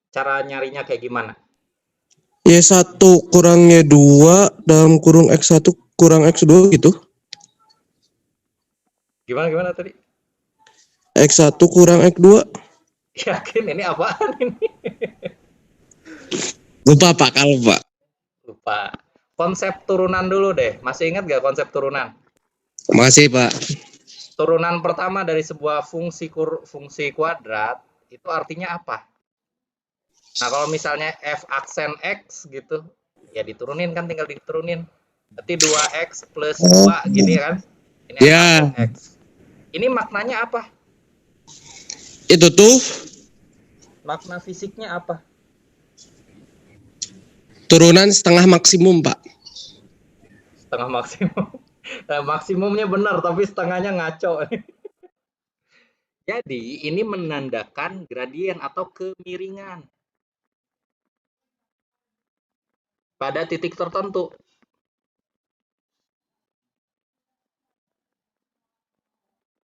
Cara nyarinya kayak gimana? Y1 kurangnya 2 dalam kurung X1 kurang X2 gitu. Gimana tadi? X1 kurang X2. Yakin ini apaan ini? Lupa Pak, kalau Pak. Lupa. Konsep turunan dulu deh. Masih ingat nggak konsep turunan? Makasih Pak. Turunan pertama dari sebuah fungsi kuadrat itu artinya apa? Nah, kalau misalnya f aksen x gitu, ya diturunin kan, tinggal diturunin. Berarti 2x plus 2 gini kan? Ini f aksen x. Ini maknanya apa? Itu tuh Makna fisiknya apa? turunan setengah maksimum Pak. Setengah maksimum. Nah, maksimumnya benar, tapi setengahnya ngaco. Jadi, ini menandakan gradien atau kemiringan pada titik tertentu.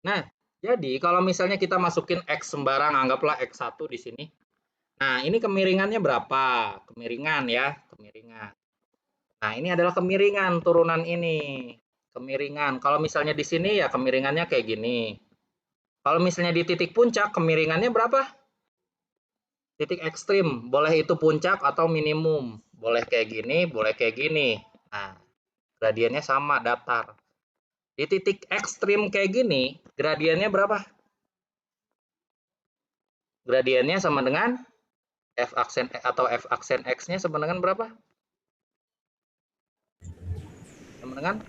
Nah, jadi kalau misalnya kita masukin X sembarang, anggaplah X1 di sini. Nah, ini kemiringannya berapa? Kemiringan ya, kemiringan. Nah, ini adalah kemiringan turunan ini. Kemiringan. Kalau misalnya di sini ya kemiringannya kayak gini. Kalau misalnya di titik puncak, kemiringannya berapa? Titik ekstrim, boleh itu puncak atau minimum. Boleh kayak gini, boleh kayak gini. Nah, gradiennya sama, datar. Di titik ekstrim kayak gini, gradiennya berapa? Gradiennya sama dengan f aksen atau f aksen x-nya sama dengan berapa? Sama dengan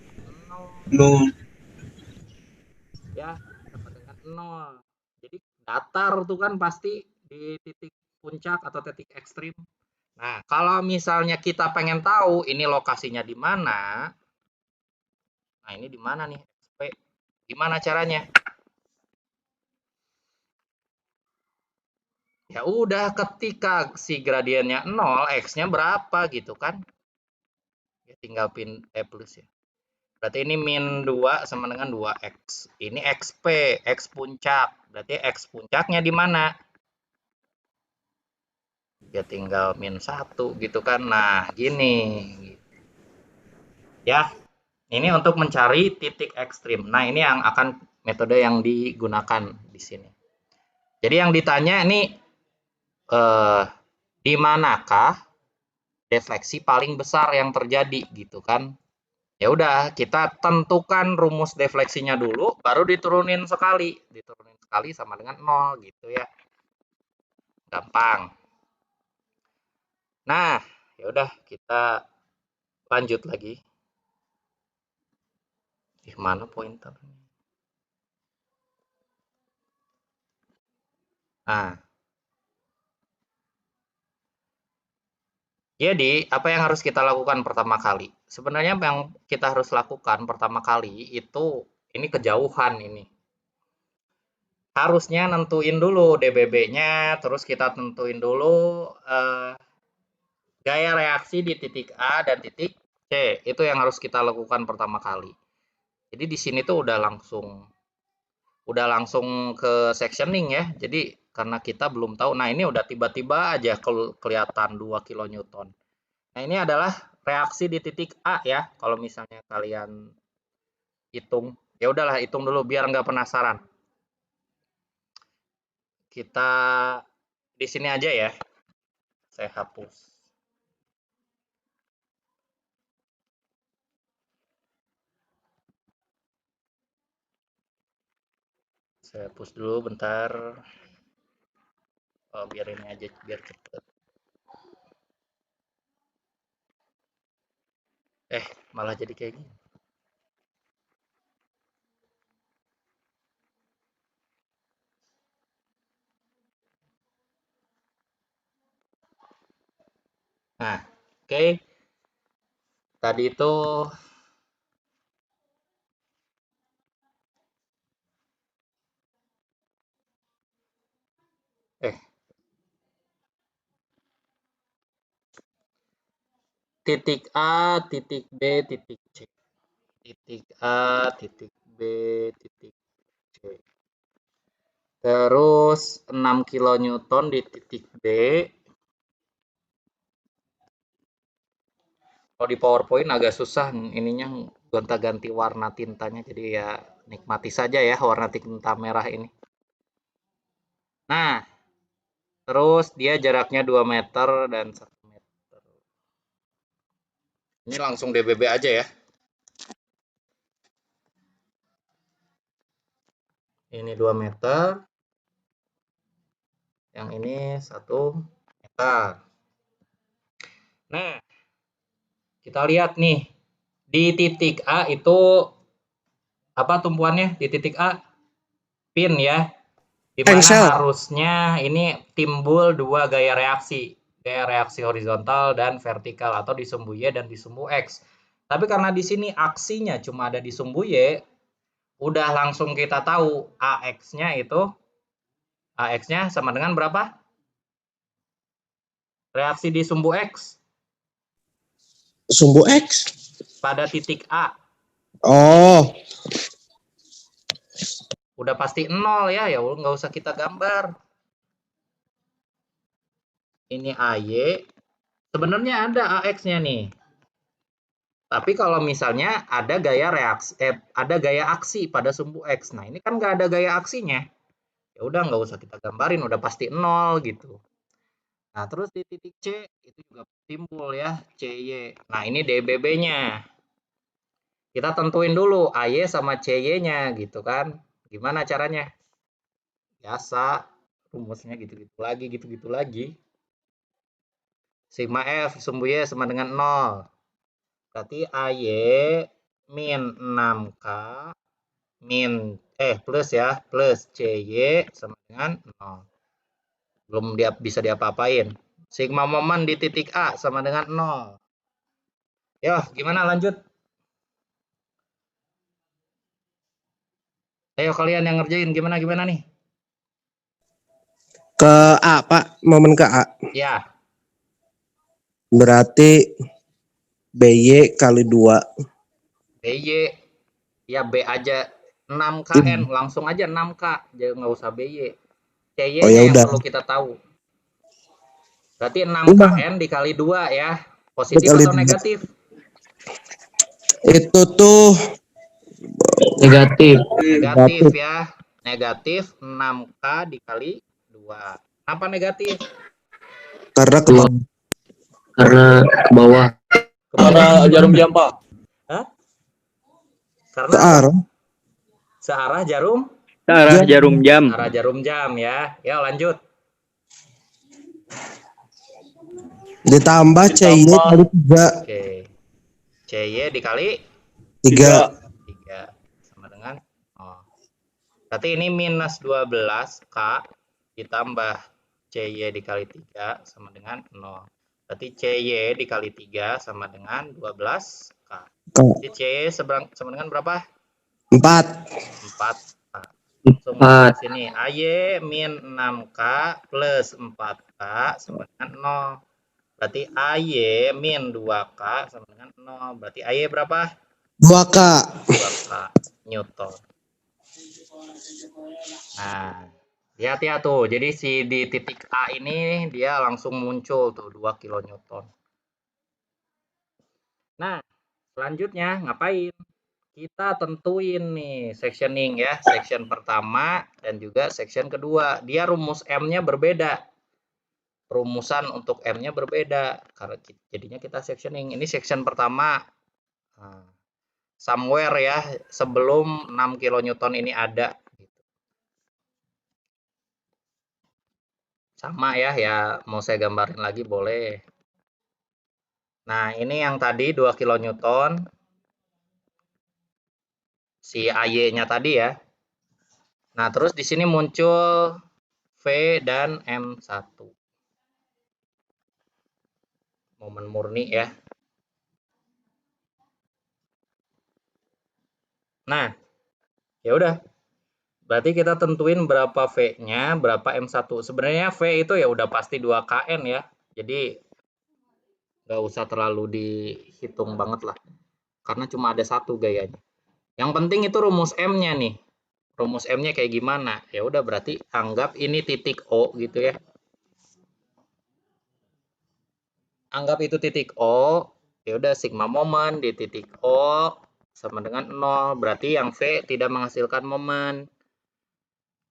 0. Ya, sama dengan 0. Jadi datar tuh kan pasti di titik puncak atau titik ekstrim. Nah, kalau misalnya kita pengen tahu ini lokasinya di mana, nah ini di mana nih? XP. Gimana caranya? Ya udah, ketika si gradiennya 0, x-nya berapa gitu kan? Ya tinggal pin plus ya. Berarti ini min 2 sama dengan 2x. Ini XP, X puncak. Berarti X puncaknya di mana? Ya tinggal min 1 gitu kan. Nah, gini. Ya, ini untuk mencari titik ekstrim. Nah, ini yang akan metode yang digunakan di sini. Jadi yang ditanya ini di manakah defleksi paling besar yang terjadi gitu kan? Ya udah, kita tentukan rumus defleksinya dulu, baru diturunin sekali. Diturunin sekali sama dengan 0 gitu ya. Gampang. Nah, ya udah kita lanjut lagi. Di mana pointernya? Nah, jadi apa yang harus kita lakukan pertama kali? Sebenarnya yang kita harus lakukan pertama kali itu ini kejauhan ini. Harusnya nentuin dulu DBB-nya, terus kita tentuin dulu gaya reaksi di titik A dan titik C. Itu yang harus kita lakukan pertama kali. Jadi di sini tuh udah langsung ke sectioning ya. Jadi karena kita belum tahu. Nah, ini udah tiba-tiba aja kelihatan 2 kilonewton. Nah, ini adalah reaksi di titik A ya. Kalau misalnya kalian hitung, ya udahlah hitung dulu biar nggak penasaran. Kita di sini aja ya. Saya hapus. Saya hapus dulu bentar. Oh, biar ini aja biar cepet. Malah jadi kayak gini. Nah, oke. Tadi itu titik A, titik B, titik C. Titik A, titik B, titik C. Terus 6 kilonewton di titik B. Kalau di PowerPoint agak susah ininya gonta-ganti warna tintanya, jadi ya nikmati saja ya warna tinta merah ini. Nah, terus dia jaraknya 2 meter dan 1 meter. Ini langsung DBB aja ya. Ini 2 meter. Yang ini 1 meter. Nah, kita lihat nih. Di titik A itu apa tumpuannya? Di titik A pin ya. Di mana harusnya ini timbul 2 gaya reaksi. Gaya reaksi horizontal dan vertikal atau di sumbu Y dan di sumbu X. Tapi karena di sini aksinya cuma ada di sumbu Y, udah langsung kita tahu AX-nya sama dengan berapa? Reaksi di sumbu X. Sumbu X pada titik A. Oh, Udah pasti 0 ya, ya nggak usah kita gambar. Ini AY. Sebenarnya ada AX-nya nih. Tapi kalau misalnya ada gaya reaksi, ada gaya aksi pada sumbu X. Nah, ini kan nggak ada gaya aksinya. Ya udah nggak usah kita gambarin, udah pasti 0 gitu. Nah, terus di titik C itu juga timbul ya, CY. Nah, ini DBB-nya. Kita tentuin dulu AY sama CY-nya gitu kan. Gimana caranya? Biasa, rumusnya gitu-gitu lagi, gitu-gitu lagi. Sigma F sumbu Y sama dengan 0. Berarti AY min 6K plus ya, plus CY sama dengan 0. Belum bisa diapa-apain. Sigma momen di titik A sama dengan 0. Yo, gimana lanjut? Ayo kalian yang ngerjain gimana nih? Ke A, Pak. Momen ke A. Ya, Berarti BY kali 2. BY. Ya B aja 6KN, langsung aja 6K. Jadi nggak usah BY. Oh ya CY-nya yang udah. perlu kita tahu. Berarti Udah. 6KN dikali 2 ya. Positif Dikali atau 2. negatif? Itu tuh Negatif. Negatif ya. Negatif 6K dikali 2. Kenapa negatif? karena ke bawah. Karena ke bawah. Ke bawah. Jarum jam, Pak. Hah? Ke Karena apa? arah. Searah jarum? Ke arah jarum jam. Arah jarum jam ya. Ya lanjut. Ditambah CY kali 3. Oke. CY dikali 3. 3 sama dengan berarti ini minus 12K ditambah CY dikali 3 sama dengan 0. Berarti CY dikali 3 sama dengan 12K. Jadi CY sama dengan berapa? 4. 4K. Langsung masuk ke sini. AY min 6K plus 4K sama dengan 0. Berarti AY min 2K sama dengan 0. Berarti AY berapa? 2K. 2K Newton. Nah, lihat ya tuh. Jadi si di titik A ini dia langsung muncul tuh 2 kilonewton. Nah, selanjutnya ngapain? Kita tentuin nih sectioning ya. Section pertama dan juga section kedua. Dia rumus M-nya berbeda. Rumusan untuk M-nya berbeda. Karena jadinya kita sectioning. Ini section pertama. Nah, somewhere ya sebelum 6 kilonewton ini ada. Sama ya, mau saya gambarin lagi boleh. Nah, ini yang tadi 2 kilonewton. Si AY-nya tadi ya. Nah, terus di sini muncul V dan M1. Momen murni ya. Nah, ya udah. Berarti kita tentuin berapa V-nya, berapa M1. Sebenarnya V itu ya udah pasti 2KN ya. Jadi nggak usah terlalu dihitung banget lah. Karena cuma ada satu gayanya. Yang penting itu rumus M-nya nih. Rumus M-nya kayak gimana? Ya udah berarti anggap ini titik O gitu ya. Anggap itu titik O. Ya udah sigma momen di titik O sama dengan 0. Berarti yang V tidak menghasilkan momen.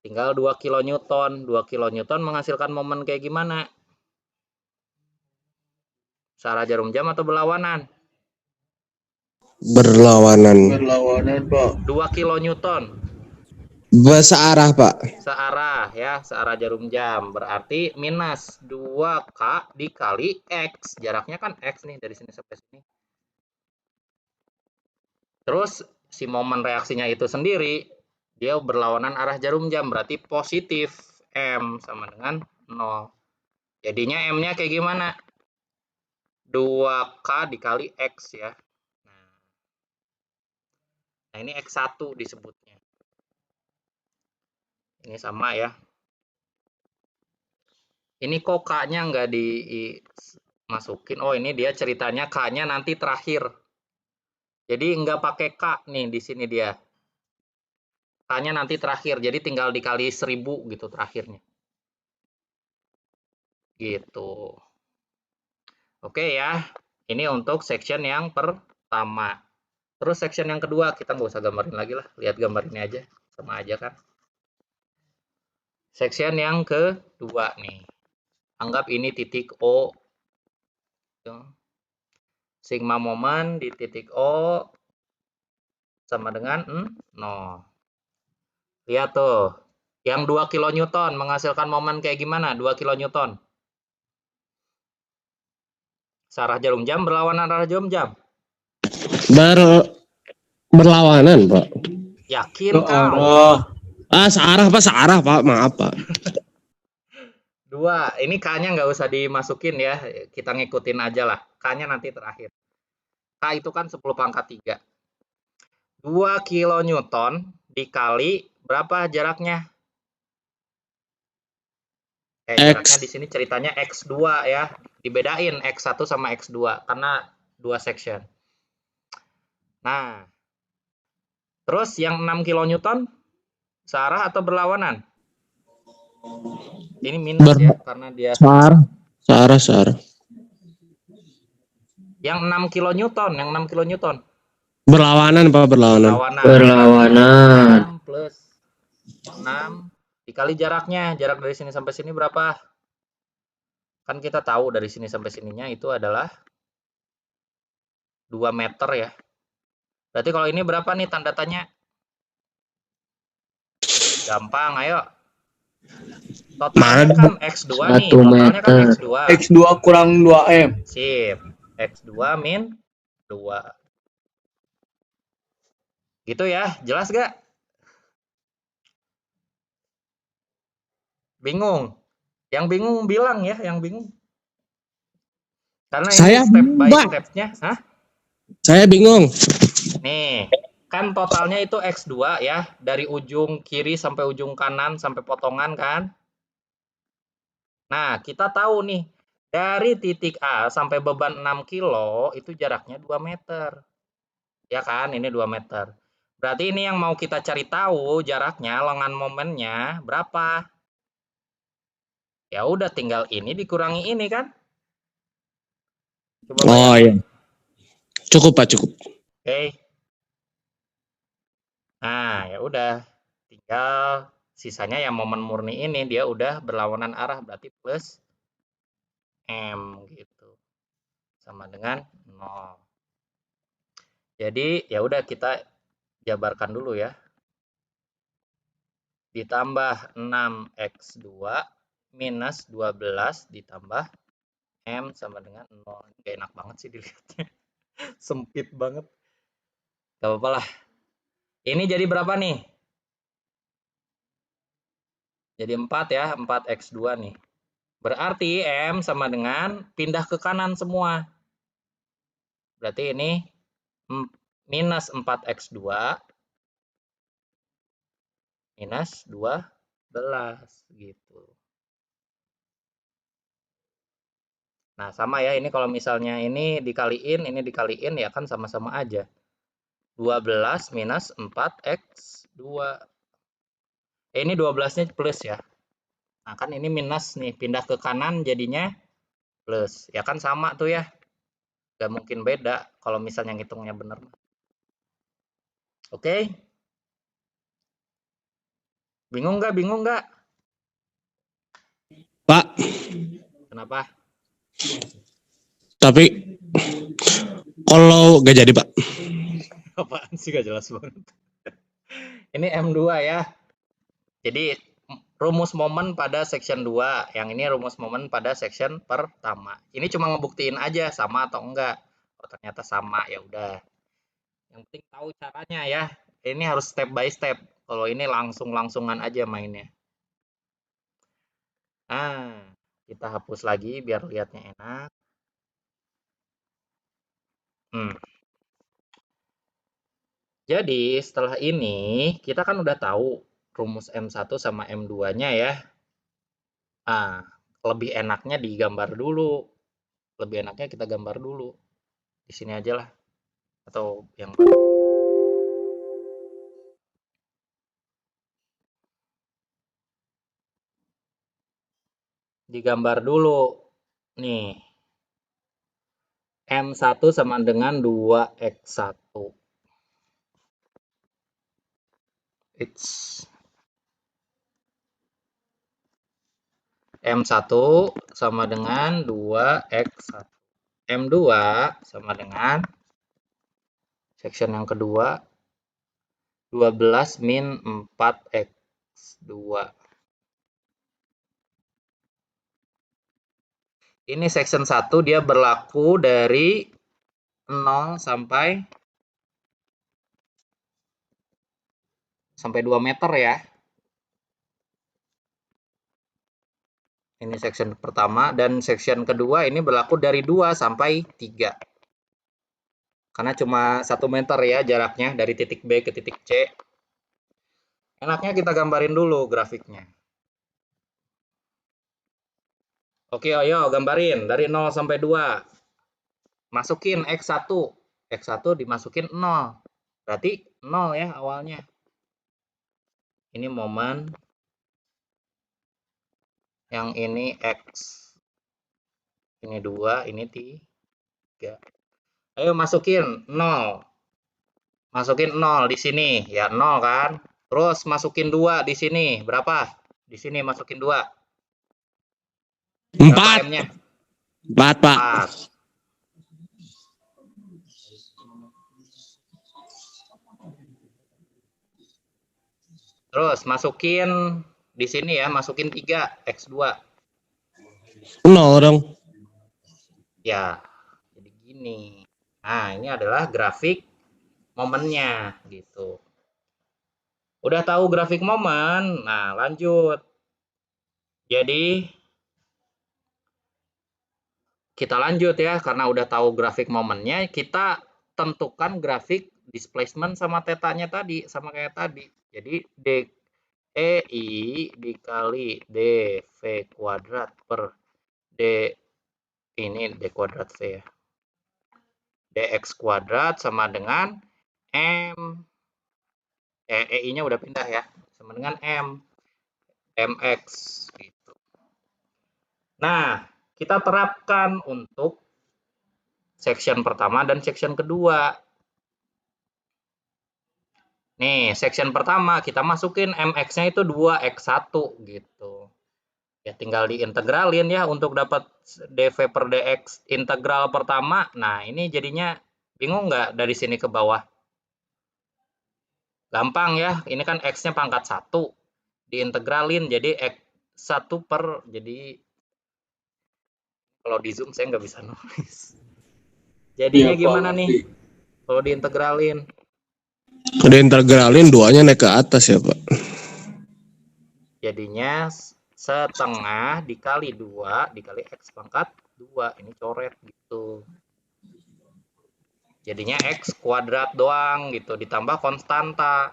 Tinggal 2 kilonewton. 2 kilonewton menghasilkan momen kayak gimana? Searah jarum jam atau berlawanan? Berlawanan. Berlawanan, Pak. 2 kilonewton. Searah, Pak. Searah ya, searah jarum jam. Berarti minus 2K dikali X. Jaraknya kan X nih dari sini sampai sini. Terus si momen reaksinya itu sendiri, dia berlawanan arah jarum jam. Berarti positif M sama dengan 0. Jadinya M-nya kayak gimana? 2K dikali X ya. Nah ini X1 disebutnya. Ini sama ya. Ini kok K-nya nggak dimasukin. Oh ini dia ceritanya K-nya nanti terakhir. Jadi nggak pakai K nih di sini dia. K-nya nanti terakhir. Jadi tinggal dikali 1000 gitu terakhirnya. Gitu. Oke ya. Ini untuk section yang pertama. Terus section yang kedua kita nggak usah gambarin lagi lah. Lihat gambar ini aja. Sama aja kan. Section yang kedua nih. Anggap ini titik O. Sigma momen di titik O sama dengan 0. Lihat tuh. Yang 2 kilonewton menghasilkan momen kayak gimana? 2 kilonewton. Searah jarum jam berlawanan arah jarum jam. Berlawanan, Pak. Yakin kau? Searah, Pak. Searah, Pak. Maaf, Pak. 2. Ini K-nya nggak usah dimasukin ya. Kita ngikutin aja lah. K-nya nanti terakhir. K itu kan 10 pangkat 3. 2 kilonewton dikali berapa jaraknya? Jaraknya di sini ceritanya X2 ya. Dibedain X1 sama X2 karena 2 section. Nah, terus yang 6 kilonewton searah atau berlawanan? Ini minus ya karena dia Searah. Yang 6 kilonewton. Berlawanan, Pak. Berlawanan. 6 plus 6 dikali jaraknya. Jarak dari sini sampai sini berapa? Kan kita tahu dari sini sampai sininya itu adalah 2 meter ya. Berarti kalau ini berapa nih tanda tanya? Gampang, ayo. Totalnya kan X2 nih. Totalnya kan X2. X2 kurang 2M. Sip. X2 min 2. Gitu ya. Jelas gak? Bingung? Yang bingung bilang ya, yang bingung. Karena ini step by step-nya. Hah? Saya bingung. Nih, kan totalnya itu X2 ya. Dari ujung kiri sampai ujung kanan sampai potongan kan. Nah, kita tahu nih. Dari titik A sampai beban 6 kilo itu jaraknya 2 meter. Ya kan, ini 2 meter. Berarti ini yang mau kita cari tahu jaraknya, lengan momennya berapa. Ya udah tinggal ini dikurangi ini kan. Coba bayangin. Iya. Cukup, Pak, cukup. Oke. Nah, ya udah. Tinggal sisanya yang momen murni ini dia udah berlawanan arah berarti plus M gitu. Sama dengan 0. Jadi ya udah kita jabarkan dulu ya. Ditambah 6x2 minus 12 ditambah M sama dengan 0. Gak enak banget sih dilihatnya. Sempit banget. Gak apa-apa lah. Ini jadi berapa nih? Jadi 4 ya. 4x2 nih. Berarti M sama dengan pindah ke kanan semua. Berarti ini minus 4x2 minus 12 gitu. Nah, sama ya, ini kalau misalnya ini dikaliin ya kan sama-sama aja. 12 minus 4x2. Ini 12-nya plus ya. Nah, kan ini minus nih, pindah ke kanan jadinya plus. Ya kan sama tuh ya. Gak mungkin beda kalau misalnya ngitungnya bener. Oke? Bingung nggak? Pak, Kenapa? tapi kalau gak jadi, Pak. Apaan sih gak jelas banget. Ini M2 ya. Jadi rumus momen pada section 2. Yang ini rumus momen pada section pertama. Ini cuma ngebuktiin aja sama atau enggak. Oh, ternyata sama, ya udah. Yang penting tahu caranya ya. Ini harus step by step. Kalau ini langsung-langsungan aja mainnya. Nah, kita hapus lagi biar lihatnya enak. Jadi setelah ini kita kan udah tahu rumus M1 sama M2-nya ya. Nah, lebih enaknya digambar dulu. Lebih enaknya kita gambar dulu. Di sini aja lah. Atau yang digambar dulu. Nih. M1 sama dengan 2x1. It's M1 sama dengan 2X1. M2 sama dengan section yang kedua 12 min 4X2. Ini section 1 dia berlaku dari 0 sampai 2 meter ya. Ini section pertama, dan section kedua ini berlaku dari 2 sampai 3. Karena cuma 1 meter ya jaraknya dari titik B ke titik C. Enaknya kita gambarin dulu grafiknya. Oke, ayo gambarin dari 0 sampai 2. Masukin X1. X1 dimasukin 0. Berarti 0 ya awalnya. Ini momen. Yang ini X. Ini 2, ini 3. Ayo masukin 0. Masukin 0 di sini. Ya 0 kan. Terus masukin 2 di sini. Berapa? Di sini masukin 2. 4. M-nya? 4, Pak. 4. Terus masukin di sini ya, masukin 3 X2. 0 dong. Ya, jadi gini. Nah, ini adalah grafik momennya gitu. Udah tahu grafik momen, nah lanjut. Jadi kita lanjut ya, karena udah tahu grafik momennya, kita tentukan grafik displacement sama tetanya tadi, sama kayak tadi. Jadi DEI dikali DV kuadrat per D, ini D kuadrat V ya, DX kuadrat sama dengan M, EI-nya udah pindah ya, sama dengan MX gitu. Nah, kita terapkan untuk section pertama dan section kedua. Nih, section pertama kita masukin MX-nya itu 2X1 gitu. Ya tinggal diintegralin ya untuk dapat dV per dx integral pertama. Nah, ini jadinya bingung nggak dari sini ke bawah? Gampang ya, ini kan X-nya pangkat 1. Diintegralin jadi X1 per, jadi kalau di Zoom saya nggak bisa nulis. Jadinya gimana nih kalau diintegralin? Kalau diintegralin 2-nya naik ke atas ya, Pak. Jadinya setengah dikali 2 dikali X pangkat 2. Ini coret gitu. Jadinya X kuadrat doang gitu, ditambah konstanta.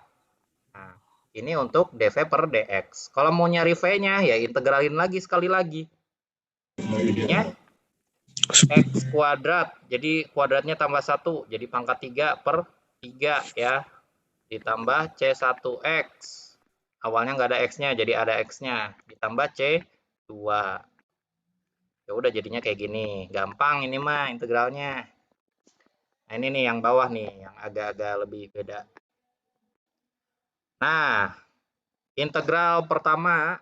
Nah, ini untuk dV per dx. Kalau mau nyari V-nya ya integralin lagi sekali lagi. Jadinya X kuadrat, jadi kuadratnya tambah 1, jadi pangkat 3 per 3 ya. Ditambah C1X. Awalnya nggak ada X-nya, jadi ada X-nya. Ditambah C2. Ya udah jadinya kayak gini. Gampang ini mah integralnya. Nah, ini nih yang bawah nih, yang agak-agak lebih beda. Nah, integral pertama.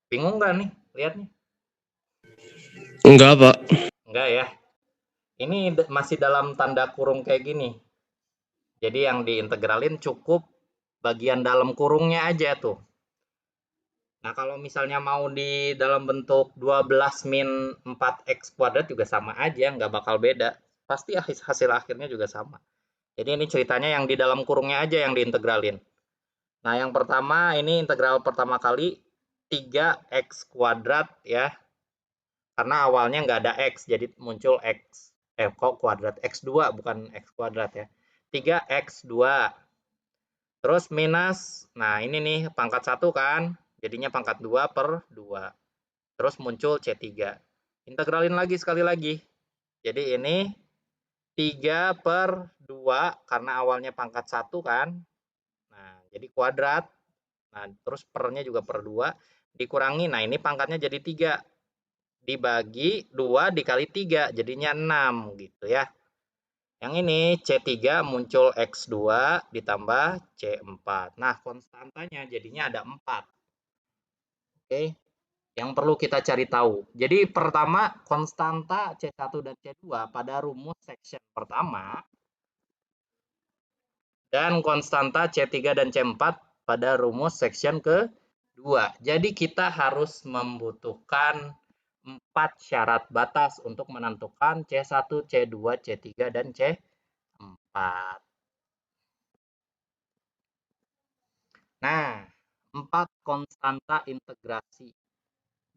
Bingung nggak nih lihatnya? Enggak, Pak. Enggak ya. Ini masih dalam tanda kurung kayak gini. Jadi yang diintegralin cukup bagian dalam kurungnya aja tuh. Nah, kalau misalnya mau di dalam bentuk 12 min 4x kuadrat juga sama aja, nggak bakal beda. Pasti hasil akhirnya juga sama. Jadi ini ceritanya yang di dalam kurungnya aja yang diintegralin. Nah, yang pertama ini integral pertama kali 3x kuadrat ya. Karena awalnya nggak ada x, jadi muncul x. Kok kuadrat? X2 bukan x kuadrat ya. 3x2. Terus minus, nah ini nih pangkat 1 kan, jadinya pangkat 2 per 2. Terus muncul C3. Integralin lagi sekali lagi. Jadi ini 3 per 2, karena awalnya pangkat 1 kan. Nah, jadi kuadrat. Nah, terus pernya juga per 2. Dikurangi, nah ini pangkatnya jadi 3. Dibagi 2 dikali 3, jadinya 6 gitu ya. Yang ini C3 muncul X2 ditambah C4. Nah, konstantanya jadinya ada 4. Oke, yang perlu kita cari tahu. Jadi pertama, konstanta C1 dan C2 pada rumus section pertama dan konstanta C3 dan C4 pada rumus section kedua. Jadi kita harus membutuhkan 4 syarat batas untuk menentukan C1, C2, C3, dan C4. Nah, 4 konstanta integrasi.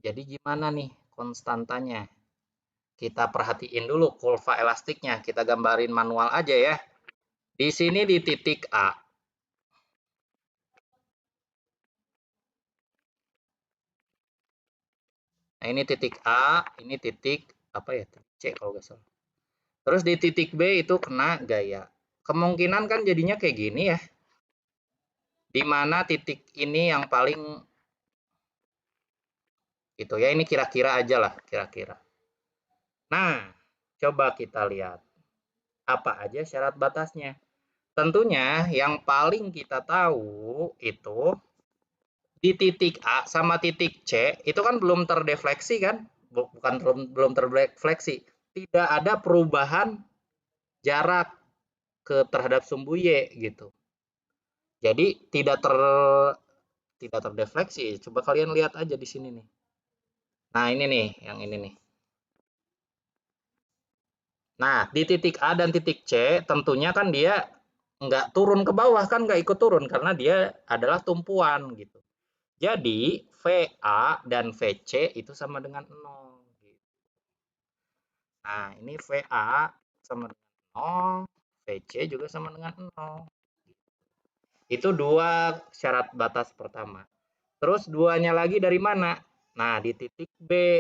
Jadi gimana nih konstantanya? Kita perhatiin dulu kurva elastiknya. Kita gambarin manual aja ya. Di sini di titik A. Nah, ini titik A, ini titik apa ya? C kalau nggak salah. Terus di titik B itu kena gaya. Kemungkinan kan jadinya kayak gini ya. Di mana titik ini yang paling gitu ya, ini kira-kira aja lah, kira-kira. Nah, coba kita lihat apa aja syarat batasnya. Tentunya yang paling kita tahu itu di titik A sama titik C itu kan belum terdefleksi kan? Bukan belum terdefleksi. Tidak ada perubahan jarak terhadap sumbu Y gitu. Jadi tidak terdefleksi. Coba kalian lihat aja di sini nih. Nah, ini nih, yang ini nih. Nah, di titik A dan titik C tentunya kan dia nggak turun ke bawah kan, nggak ikut turun karena dia adalah tumpuan gitu. Jadi VA dan VC itu sama dengan 0. Nah, ini VA sama dengan 0, VC juga sama dengan 0. Itu dua syarat batas pertama. Terus duanya lagi dari mana? Nah, di titik B.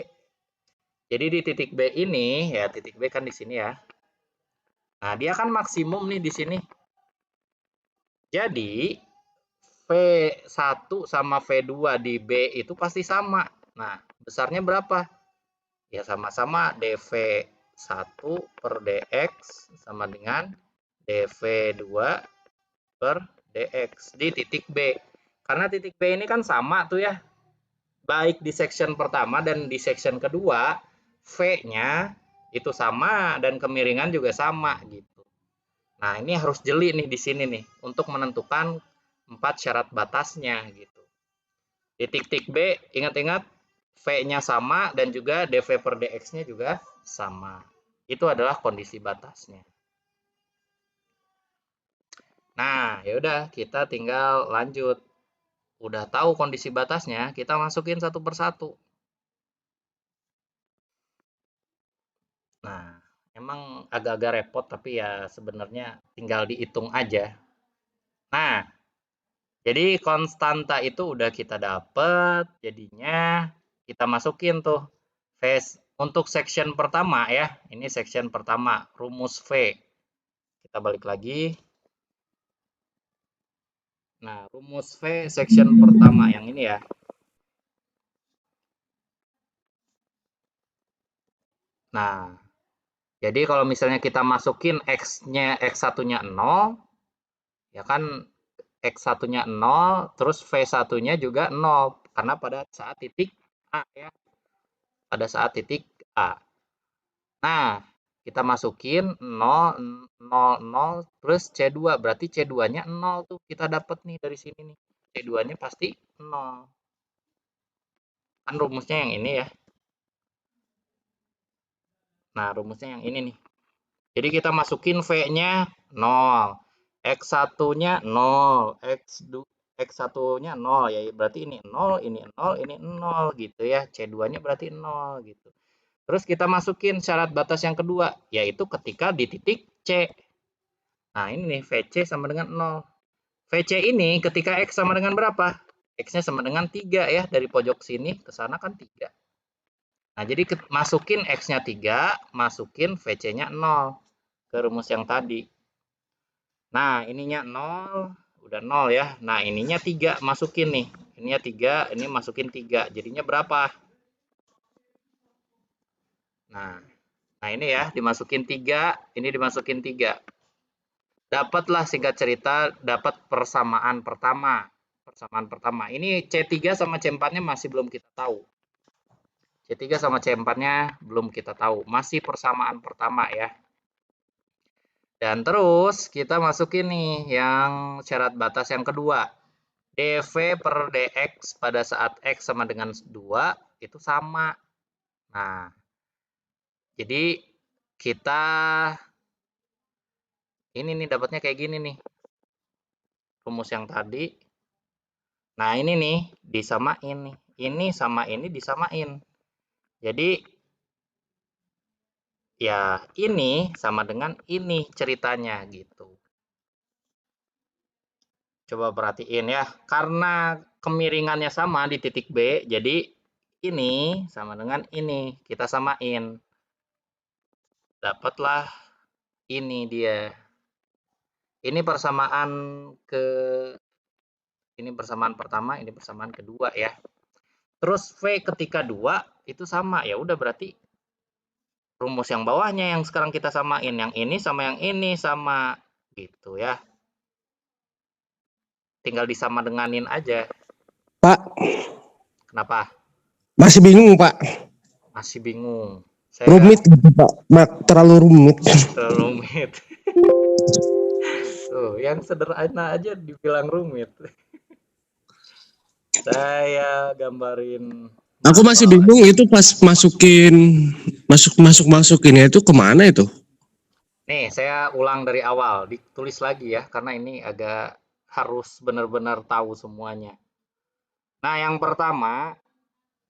Jadi di titik B ini, ya titik B kan di sini ya. Nah, dia kan maksimum nih di sini. Jadi V1 sama V2 di B itu pasti sama. Nah, besarnya berapa? Ya sama-sama dv1 per dx sama dengan dv2 per dx di titik B. Karena titik B ini kan sama tuh ya. Baik di section pertama dan di section kedua, V-nya itu sama dan kemiringan juga sama gitu. Nah, ini harus jeli nih di sini nih untuk menentukan 4 syarat batasnya gitu. Di titik B, ingat-ingat V-nya sama dan juga dv per dx-nya juga sama. Itu adalah kondisi batasnya. Nah, yaudah kita tinggal lanjut. Udah tahu kondisi batasnya, kita masukin satu persatu. Nah, emang agak-agak repot tapi ya sebenarnya tinggal dihitung aja. Nah, jadi konstanta itu udah kita dapat, jadinya kita masukin tuh untuk section pertama ya. Ini section pertama, rumus V. Kita balik lagi. Nah, rumus V section pertama yang ini ya. Nah, jadi kalau misalnya kita masukin X-nya, X1-nya 0, ya kan X1-nya 0, terus V1-nya juga 0. Karena pada saat titik A ya. Pada saat titik A. Nah, kita masukin 0, 0, 0, terus C2. Berarti C2-nya 0 tuh kita dapat nih dari sini nih. C2-nya pasti 0. Kan rumusnya yang ini ya. Nah, rumusnya yang ini nih. Jadi kita masukin V-nya 0. X1-nya 0. X1-nya 0. Ya berarti ini 0, ini 0, ini 0 gitu ya. C2-nya berarti 0 gitu. Terus kita masukin syarat batas yang kedua, yaitu ketika di titik C. Nah, ini nih VC sama dengan 0. VC ini ketika X sama dengan berapa? X-nya sama dengan 3 ya. Dari pojok sini ke sana kan 3. Nah, jadi masukin X-nya 3, masukin VC-nya 0 ke rumus yang tadi. Nah, ininya 0, udah 0 ya. Nah, ininya 3 masukin nih. Ininya 3, ini masukin 3. Jadinya berapa? Nah, ini ya, dimasukin 3, ini dimasukin 3. Dapatlah singkat cerita, dapat persamaan pertama. persamaan pertama. Ini C3 sama C4-nya masih belum kita tahu. C3 sama C4-nya belum kita tahu. Masih persamaan pertama ya. Dan terus kita masukin nih yang syarat batas yang kedua. dV per dx pada saat x sama dengan 2 itu sama. Nah, jadi kita ini nih dapatnya kayak gini nih. Rumus yang tadi. Nah, ini nih disamain nih. Ini sama ini disamain. Jadi ya ini sama dengan ini ceritanya gitu. Coba perhatiin ya. Karena kemiringannya sama di titik B, jadi ini sama dengan ini. Kita samain. Dapatlah ini dia. Ini persamaan ini persamaan pertama, ini persamaan kedua ya. Terus V ketika 2 itu sama. Ya udah berarti rumus yang bawahnya yang sekarang kita samain. Yang ini sama yang ini sama gitu ya. Tinggal disama denganin aja. Pak, Kenapa? masih bingung Pak. Masih bingung. Saya Rumit gitu, Pak. Terlalu rumit. terlalu rumit. Tuh, yang sederhana aja dibilang rumit. Saya gambarin. Aku masih bingung itu pas masukinnya itu kemana itu? Nih, saya ulang dari awal, ditulis lagi ya, karena ini agak harus benar-benar tahu semuanya. Nah, yang pertama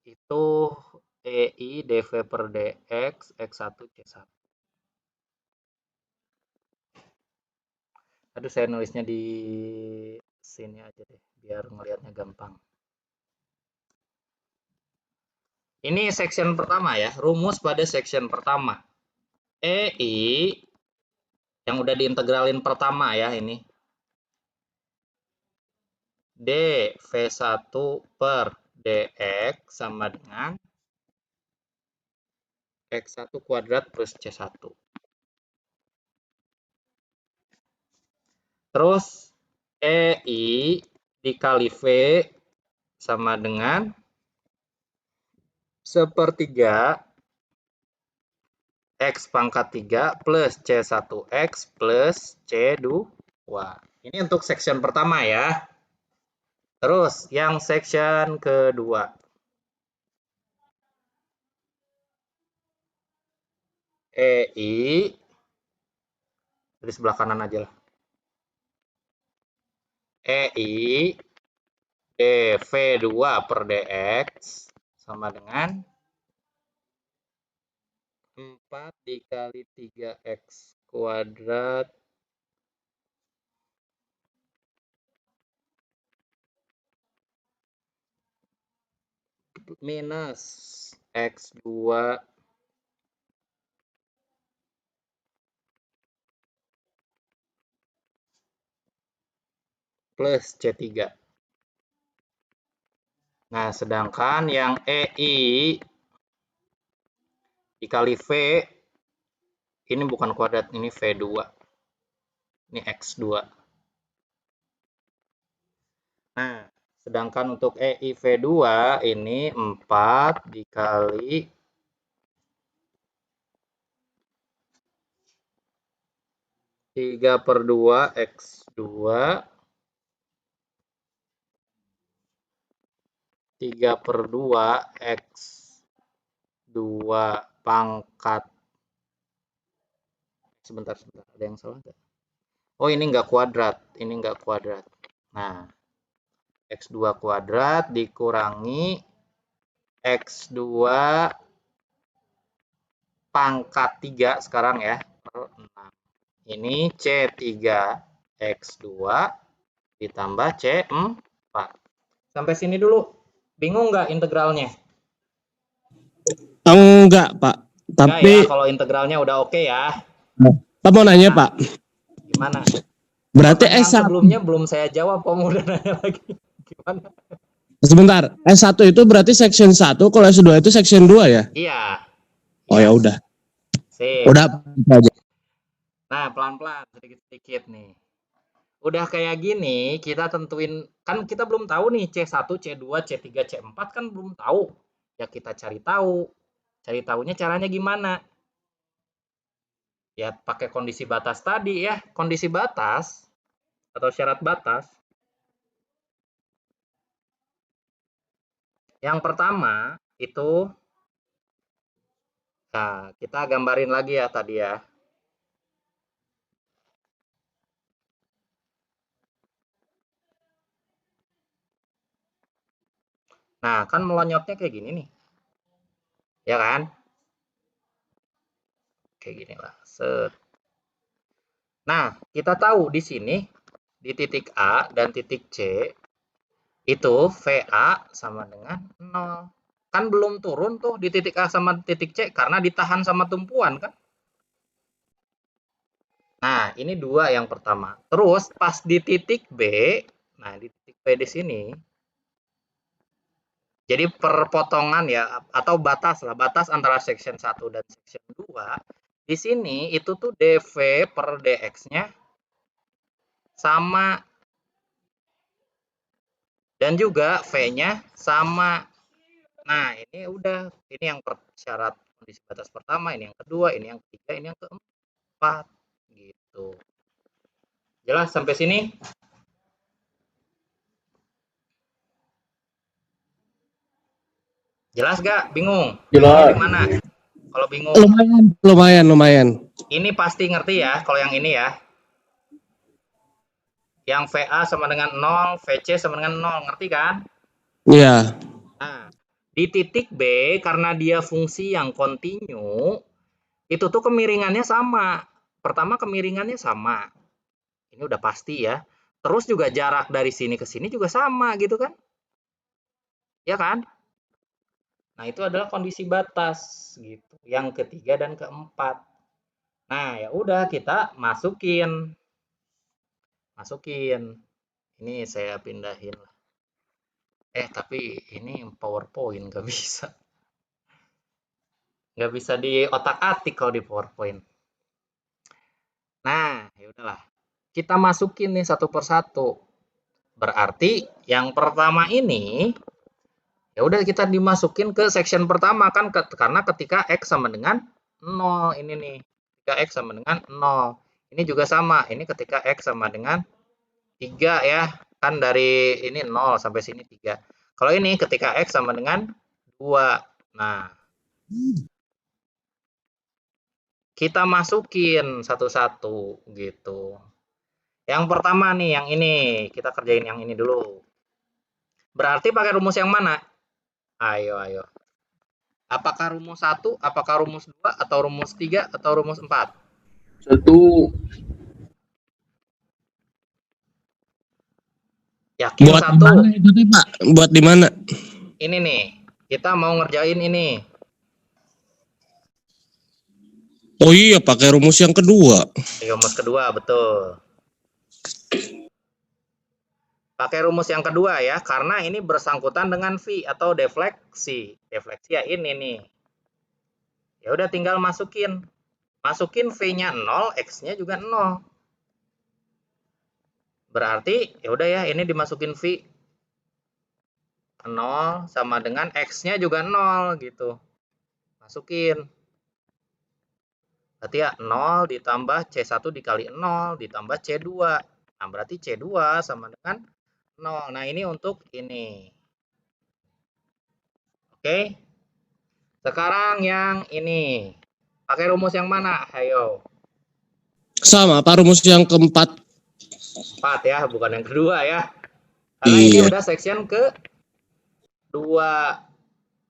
itu EI dV per dx X1 C1. Aduh, saya nulisnya di sini aja deh, biar ngelihatnya gampang. Ini section pertama ya, rumus pada section pertama. EI yang udah diintegralin pertama ya ini. dV1 per dx sama dengan X1 kuadrat plus C1. Terus EI dikali V sama dengan sepertiga X pangkat 3 plus C1X plus C2. Ini untuk section pertama ya. Terus yang section kedua. EI dari sebelah kanan aja lah. EI dV2 per dx sama dengan 4 dikali 3x kuadrat minus x2 plus C3. Nah, sedangkan yang EI dikali V, ini bukan kuadrat, ini V2. Ini X2. Nah, sedangkan untuk EI V2 ini 4 dikali 3/2 X2 3/2 X2 pangkat. Sebentar, ada yang salah nggak? Oh, ini nggak kuadrat, ini nggak kuadrat. Nah, X2 kuadrat dikurangi X2 pangkat 3 sekarang ya, per 6. Ini C3 X2 ditambah C4. Sampai sini dulu. Bingung nggak integralnya? Enggak, Pak. Enggak Tapi ya, kalau integralnya udah oke ya. Pak mau nanya, Pak. Gimana? Berarti Pertanyaan S1 sebelumnya belum saya jawab, Om udah nanya lagi. Gimana? sebentar. S1 itu berarti section 1, kalau S2 itu section 2 ya? Iya. Oh ya udah. Sip. Udah aja. Nah, pelan-pelan sedikit-sedikit nih. Udah kayak gini, kita tentuin, kan kita belum tahu nih C1, C2, C3, C4 kan belum tahu. Ya kita cari tahu. Cari tahunya caranya gimana? Ya pakai kondisi batas tadi ya. Kondisi batas atau syarat batas. Yang pertama itu, nah kita gambarin lagi ya tadi ya. Nah, kan melonyotnya kayak gini nih. Ya kan? Kayak gini lah. Set. Nah, kita tahu di sini di titik A dan titik C itu VA sama dengan 0. Kan belum turun tuh di titik A sama titik C karena ditahan sama tumpuan kan. Nah, ini 2 yang pertama. Terus pas di titik B, nah di titik B di sini, jadi perpotongan ya atau batas lah, batas antara section 1 dan section 2. Di sini itu tuh dV per dx-nya sama dan juga V-nya sama. Nah, ini udah, ini yang syarat kondisi batas pertama, ini yang kedua, ini yang ketiga, ini yang keempat gitu. Jelas sampai sini? Jelas gak? Bingung? Jelas. Gimana? Kalau bingung, Lumayan. ini pasti ngerti ya kalau yang ini ya. Yang VA sama dengan 0, VC sama dengan 0, ngerti kan? Iya. Nah, di titik B karena dia fungsi yang kontinu, itu tuh kemiringannya sama. Pertama kemiringannya sama. Ini udah pasti ya. Terus juga jarak dari sini ke sini juga sama gitu kan? Ya kan? Nah, itu adalah kondisi batas gitu. Yang ketiga dan keempat. Nah, ya udah kita masukin. Ini saya pindahin. Tapi ini PowerPoint nggak bisa. Nggak bisa di otak-atik kalau di PowerPoint. Nah, ya udahlah. Kita masukin nih satu persatu. Berarti yang pertama ini ya udah kita dimasukin ke section pertama kan karena ketika X sama dengan 0 ini nih. Ketika X sama dengan 0. Ini juga sama. Ini ketika X sama dengan 3 ya. Kan dari ini 0 sampai sini 3. Kalau ini ketika X sama dengan 2. Nah, kita masukin satu-satu gitu. Yang pertama nih, yang ini. Kita kerjain yang ini dulu. Berarti pakai rumus yang mana? Ayo. Apakah rumus 1, apakah rumus 2, atau rumus 3, atau rumus 4? 1. Yakin Buat 1? di mana itu nih, Pak? Buat di mana? Ini nih, kita mau ngerjain ini. Oh iya, pakai rumus yang kedua. Rumus kedua, betul. Pakai rumus yang kedua ya, karena ini bersangkutan dengan V atau defleksi. Defleksi ya ini nih. Ya udah tinggal masukin. Masukin V-nya 0, X-nya juga 0. Berarti ya udah ya, ini dimasukin V 0 sama dengan X-nya juga 0 gitu. Masukin. Berarti ya 0 ditambah C1 dikali 0 ditambah C2. Nah, berarti C2 sama dengan 0. Nah, ini untuk ini. Oke. Sekarang yang ini. Pakai rumus yang mana? Ayo. Sama, Pak, rumus yang keempat. 4 ya, bukan yang kedua ya. Karena ini Iya. udah section kedua.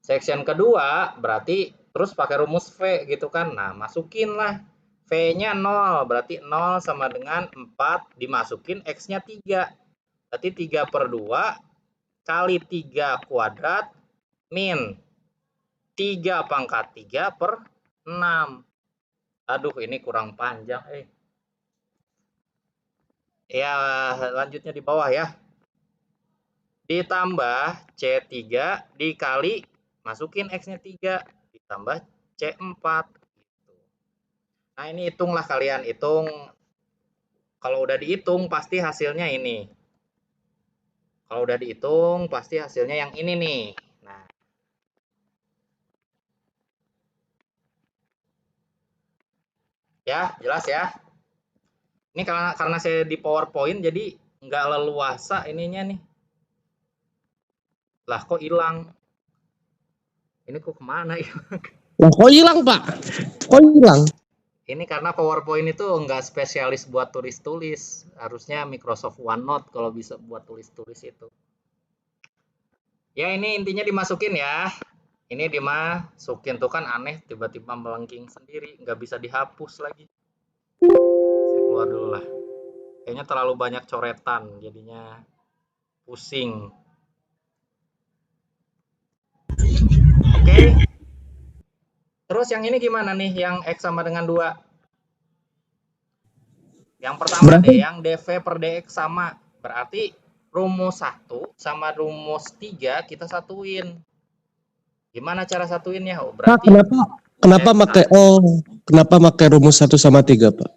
Section kedua berarti terus pakai rumus V gitu kan. Nah, masukin lah. V-nya 0, berarti 0 sama dengan 4 dimasukin X-nya 3. Berarti 3 per 2 kali 3 kuadrat min 3 pangkat 3 per 6. Aduh, ini kurang panjang. Ya, lanjutnya di bawah ya. Ditambah C3 dikali, masukin X-nya 3, ditambah C4. Nah, ini hitunglah kalian, hitung Kalau udah dihitung pasti hasilnya ini. Kalau udah dihitung pasti hasilnya yang ini nih. Nah, ya jelas ya. Ini karena saya di PowerPoint jadi nggak leluasa ininya nih. Lah kok hilang? Ini kok kemana ya? Lah kok hilang, Pak? Kok hilang? Ini karena PowerPoint itu nggak spesialis buat tulis-tulis. Harusnya Microsoft OneNote kalau bisa buat tulis-tulis itu. Ya ini intinya dimasukin ya. Ini dimasukin tuh kan aneh tiba-tiba melengking sendiri. Nggak bisa dihapus lagi. Saya keluar dulu lah. Kayaknya terlalu banyak coretan jadinya pusing. Oke. Terus yang ini gimana nih yang X sama dengan 2? Yang pertama Berarti deh, yang dv per dx sama. Berarti rumus 1 sama rumus 3 kita satuin. Gimana cara satuinnya? Oh, Pak, berarti kenapa pakai rumus 1/3, Pak?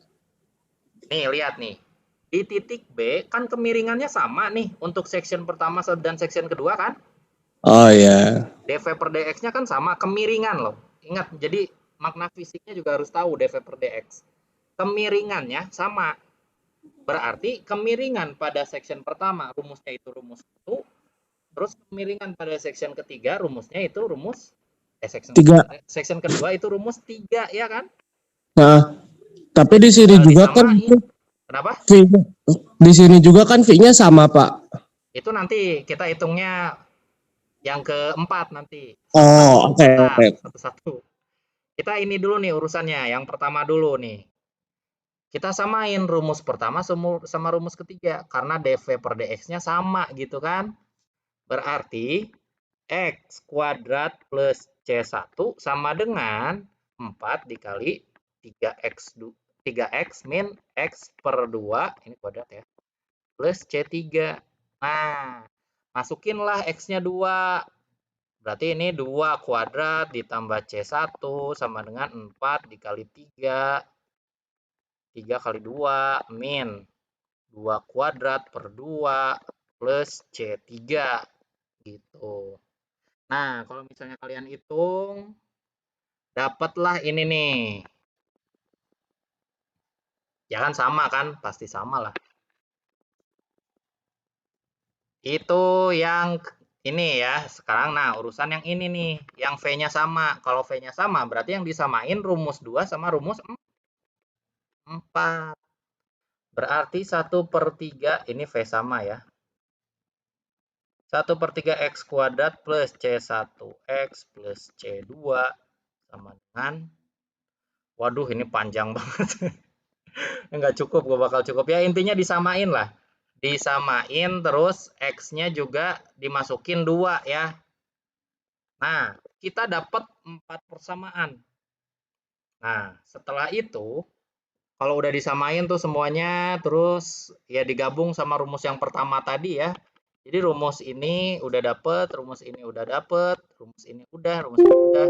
nih lihat nih. Di titik B kan kemiringannya sama nih untuk section pertama dan section kedua kan? Oh ya. dv per dx-nya kan sama, kemiringan loh. Ingat, jadi makna fisiknya juga harus tahu dv per dx. Kemiringannya sama. Berarti kemiringan pada section pertama rumusnya itu rumus 1, terus kemiringan pada section ketiga rumusnya itu rumus section kedua itu rumus 3 ya kan? Nah, tapi di sini Tinggal juga kan disamain. Kenapa? di sini juga kan V-nya sama, Pak. Itu nanti kita hitungnya yang keempat nanti. Oh, oke. Satu-satu. Kita ini dulu nih urusannya. Yang pertama dulu nih. Kita samain rumus pertama sama rumus ketiga. Karena dv per dx-nya sama gitu kan. Berarti x kuadrat plus C1 sama dengan 4 dikali 3x min x per 2, ini kuadrat ya, plus C3. Nah, masukinlah x-nya 2. Berarti ini 2 kuadrat ditambah C1 sama dengan 4 dikali 3. 3 kali 2 min 2 kuadrat per 2 plus C3 gitu. Nah, kalau misalnya kalian hitung, dapatlah ini nih. Ya kan sama kan? Pasti sama lah. Itu yang ini ya. Sekarang nah urusan yang ini nih. Yang V-nya sama. Kalau V-nya sama berarti yang disamain rumus 2 sama rumus 4. Berarti 1/3 ini V sama ya. 1/3 X kuadrat plus C1X plus C2 sama dengan, waduh ini panjang banget. Nggak cukup, gak bakal cukup ya. Intinya disamain lah. Disamain terus X-nya juga dimasukin 2 ya. Nah, kita dapat 4 persamaan. Nah, setelah itu kalau udah disamain tuh semuanya, terus ya digabung sama rumus yang pertama tadi ya. Jadi rumus ini udah dapet, rumus ini udah dapet, rumus ini udah, rumus ini udah.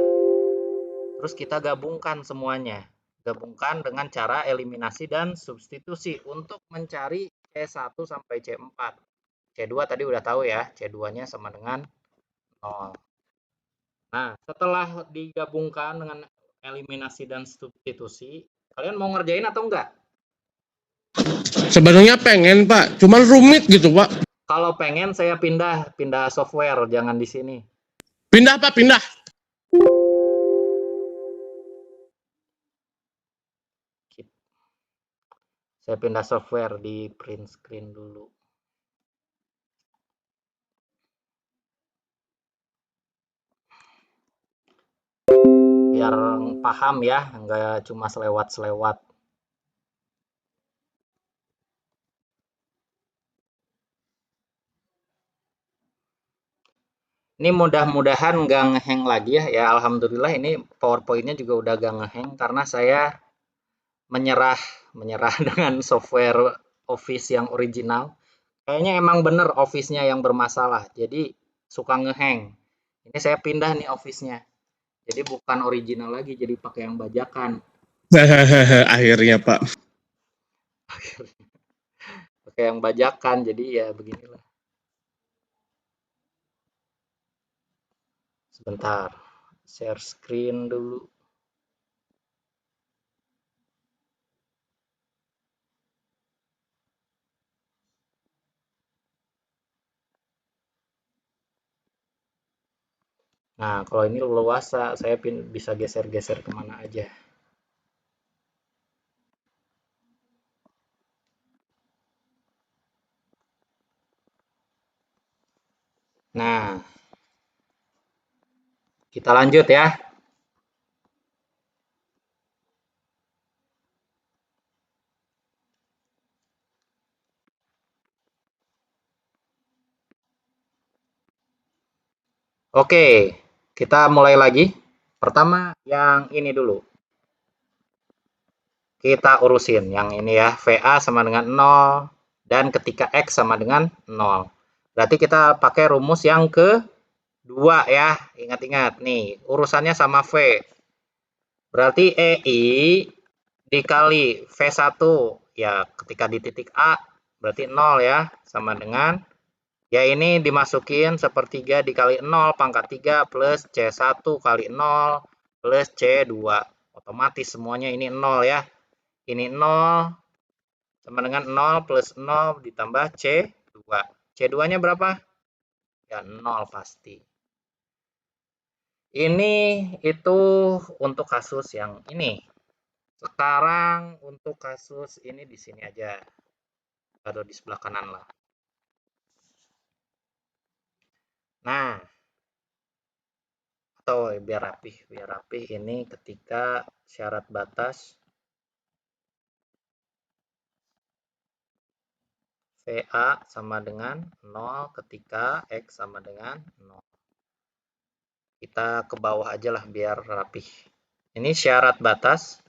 Terus kita gabungkan semuanya. Gabungkan dengan cara eliminasi dan substitusi untuk mencari C1 sampai C4. C2 tadi udah tahu ya, C2-nya sama dengan 0. Nah, setelah digabungkan dengan eliminasi dan substitusi, kalian mau ngerjain atau enggak? Sebenarnya pengen Pak, cuman rumit gitu Pak. Kalau pengen saya pindah software, jangan di sini. Pindah Pak, pindah. Saya pindah software di print screen dulu. Biar paham ya, enggak cuma selewat-selewat. Ini mudah-mudahan nggak ngehang lagi ya. Ya alhamdulillah ini PowerPoint-nya juga udah nggak ngehang karena saya menyerah dengan software Office yang original. Kayaknya emang bener Office-nya yang bermasalah. Jadi suka ngehang. Ini saya pindah nih Office-nya. Jadi bukan original lagi, jadi pakai yang bajakan. Akhirnya Pak. pakai yang bajakan, jadi ya beginilah. Sebentar, share screen dulu. Nah, kalau ini leluasa, saya bisa geser-geser kemana aja. Nah, kita lanjut ya. Oke, kita mulai lagi. Pertama, yang ini dulu. Kita urusin yang ini ya, VA sama dengan 0 dan ketika X sama dengan 0. Berarti kita pakai rumus yang kedua ya. Ingat-ingat nih, urusannya sama V. Berarti EI dikali V1 ya ketika di titik A berarti 0 ya, sama dengan ya ini dimasukin sepertiga dikali 0 pangkat 3 plus C1 kali 0 plus C2. Otomatis semuanya ini 0 ya. Ini 0 sama dengan 0 plus 0 ditambah C2. C2-nya berapa? Ya 0 pasti. Ini itu untuk kasus yang ini. Sekarang untuk kasus ini di sini aja. Taruh di sebelah kanan lah. Nah, atau biar rapih ini ketika syarat batas VA sama dengan 0 ketika X sama dengan 0. Kita ke bawah aja lah biar rapih. Ini syarat batas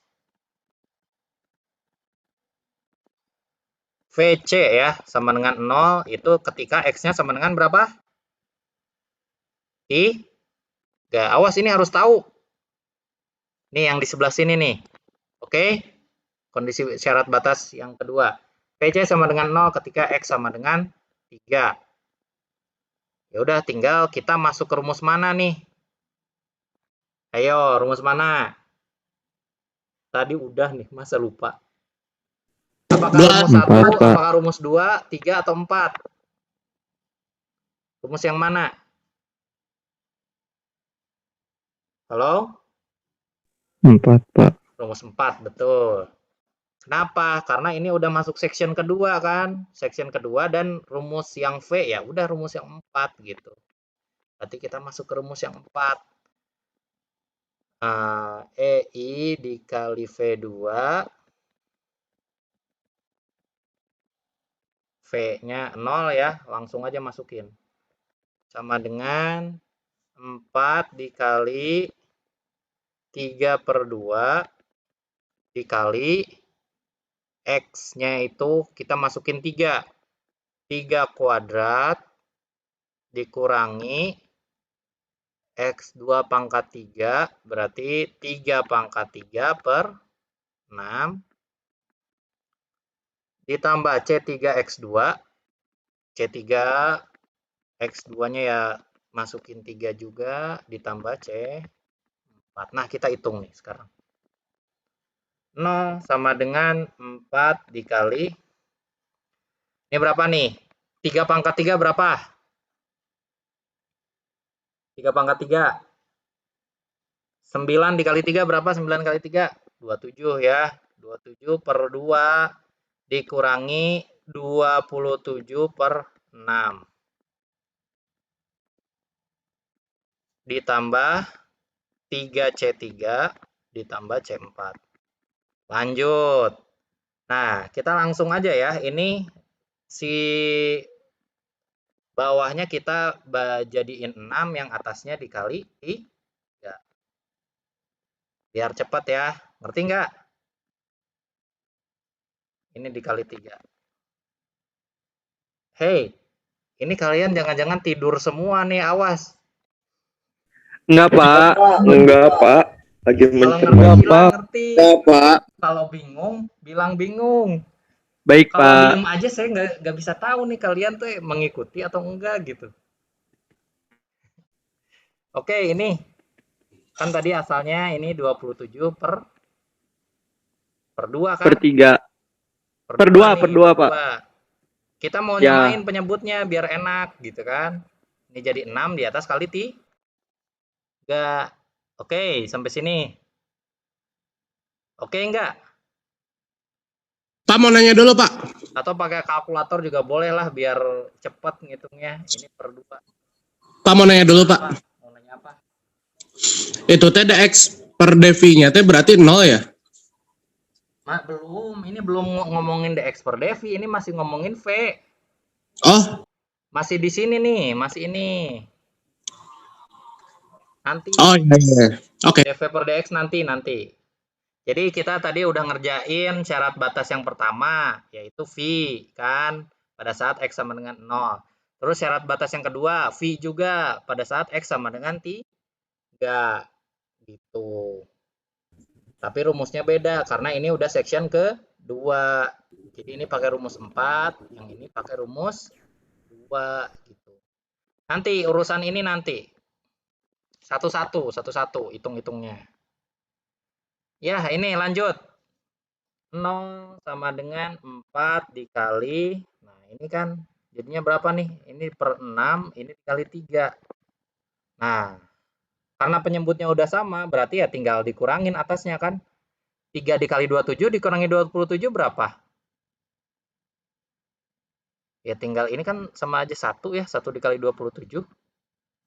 VC ya sama dengan 0 itu ketika X-nya sama dengan berapa? 3. Awas ini harus tahu. Ini yang di sebelah sini nih. Oke. Kondisi syarat batas yang kedua. VC sama dengan 0 ketika X sama dengan 3. Ya udah tinggal kita masuk ke rumus mana nih? Ayo, rumus mana? Tadi udah nih, masa lupa? Apakah rumus 1, apakah rumus 2, 3, atau 4? Rumus yang mana? Halo? 4, Pak. Rumus 4, betul. Kenapa? Karena ini udah masuk section kedua kan? Section kedua dan rumus yang V ya udah rumus yang 4 gitu. Berarti kita masuk ke rumus yang 4. EI dikali V2 V-nya 0 ya, langsung aja masukin. Sama dengan 4 dikali 3/2 dikali X-nya itu kita masukin 3. 3 kuadrat dikurangi X2 pangkat 3 berarti 3 pangkat 3 per 6 ditambah C3X2. C3 X2-nya ya masukin 3 juga ditambah C4. Nah, kita hitung nih sekarang. 0 sama dengan 4 dikali ini berapa nih? 3 pangkat 3 berapa? 3 pangkat 3. 9 dikali 3 berapa? 9 kali 3? 27 ya. 27 per 2 dikurangi 27 per 6. Ditambah 3C3 ditambah C4. Lanjut. Nah, kita langsung aja ya. Ini si bawahnya kita jadiin 6, yang atasnya dikali 3. Biar cepat ya. Ngerti nggak? Ini dikali 3. Hei, ini kalian jangan-jangan tidur semua nih, awas. Enggak, Pak. Enggak, Pak. Lagi Kalau mencerna, ngerti bilang Pak. ngerti. Enggak, Pak. Kalau bingung bilang bingung. Baik, Kalau Pak. diem aja saya nggak bisa tahu nih kalian tuh mengikuti atau enggak gitu. Oke, ini kan tadi asalnya ini 27 per 2 Per kan? 3. Per Per 2 2, per nih, 2, per Pak. 2. Kita mau Ya, nyamain penyebutnya biar enak gitu kan. Ini jadi 6 di atas kali 3. Oke, sampai sini. Oke enggak? Pak mau nanya dulu Pak. Atau pakai kalkulator juga boleh lah biar cepat ngitungnya. Ini per 2. Pak mau nanya dulu Pak. Mau nanya apa? Itu teh dx per devinya teh berarti 0 ya? Belum, ini belum ngomongin dx per devi, ini masih ngomongin v. Oh, Masih di sini nih, masih ini. Nanti oh iya. Oke. dv per dx nanti. Jadi kita tadi udah ngerjain syarat batas yang pertama, yaitu v kan pada saat x sama dengan 0. Terus syarat batas yang kedua, v juga pada saat x sama dengan 3. Gitu. Tapi rumusnya beda karena ini udah section kedua. Jadi ini pakai rumus 4, yang ini pakai rumus 2 gitu. Nanti urusan ini nanti. Satu-satu hitung-hitungnya. Ya, ini lanjut. 0 sama dengan 4 dikali. Nah, ini kan jadinya berapa nih? Ini per 6, ini dikali 3. Nah, karena penyebutnya udah sama, berarti ya tinggal dikurangin atasnya kan. 3 dikali 27 dikurangi 27 berapa? Ya tinggal ini kan sama aja 1 ya, 1 dikali 27.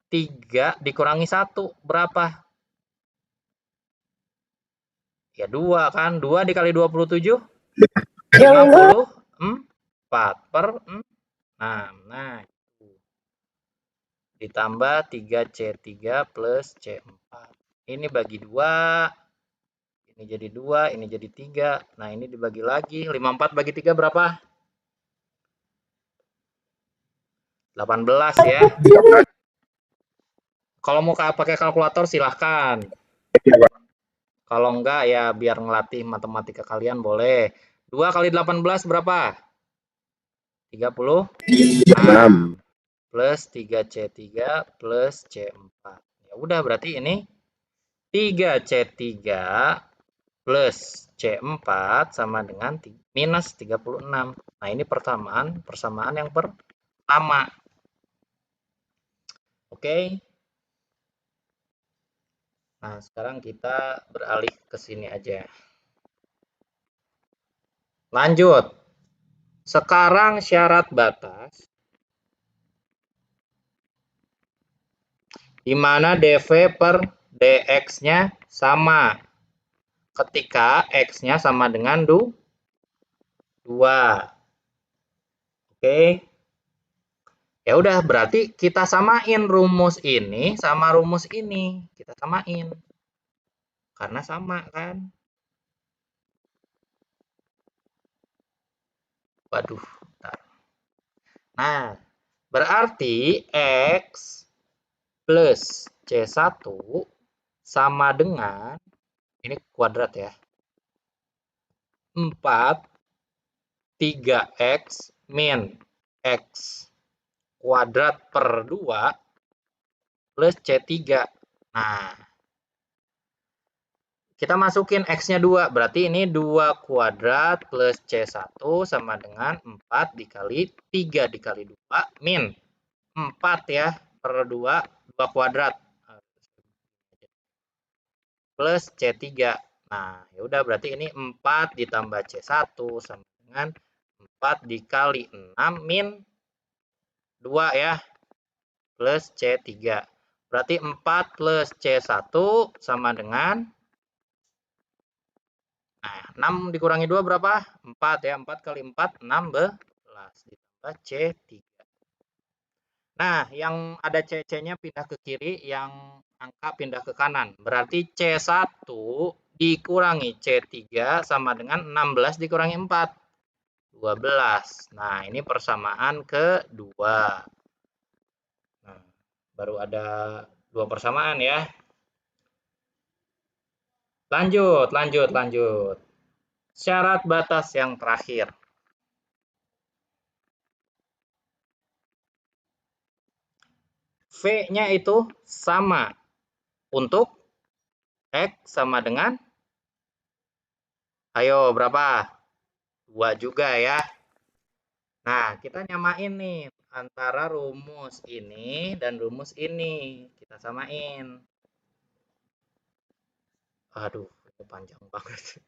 3 dikurangi 1 berapa? Ya 2 kan, 2 dikali 27 54 per 6. Nah ditambah 3C3 plus C4. Ini bagi 2, ini jadi 2, ini jadi 3. Nah, ini dibagi lagi. 54 bagi 3 berapa? 18 ya. Kalau mau pakai kalkulator silahkan. Kalau enggak ya biar ngelatih matematika kalian boleh. 2 kali 18 berapa? 36 plus 3C3 plus C4. Ya udah berarti ini 3C3 plus C4 sama dengan minus 36. Nah, ini persamaan yang pertama. Oke. Nah, sekarang kita beralih ke sini aja. Lanjut. Sekarang syarat batas di mana dv per dx-nya sama ketika x-nya sama dengan 2. Oke. Ya udah berarti kita samain rumus ini sama rumus ini. Kita samain. Karena sama kan? Waduh, bentar. Nah, berarti X plus C1 sama dengan, ini kuadrat ya, 4 3X min X kuadrat per 2 plus C3. Nah, kita masukin X-nya 2, berarti ini 2 kuadrat plus C1 sama dengan 4 dikali 3 dikali 2 min 4 ya per 2 kuadrat plus C3. Nah, ya udah berarti ini 4 ditambah C1 sama dengan 4 dikali 6 min 2 ya plus C3. Berarti 4 plus C1 sama dengan, nah, 6 dikurangi 2 berapa? 4 ya. 4 kali 4, 16. Ditambah C3. Nah, yang ada CC-nya pindah ke kiri, yang angka pindah ke kanan. Berarti C1 dikurangi C3 sama dengan 16 dikurangi 4. 12. Nah, ini persamaan kedua. Nah, baru ada 2 persamaan ya. Lanjut. Syarat batas yang terakhir. V-nya itu sama untuk X sama dengan, ayo berapa? 2 juga ya. Nah, kita nyamain nih antara rumus ini dan rumus ini. Kita samain. Aduh, ini panjang banget.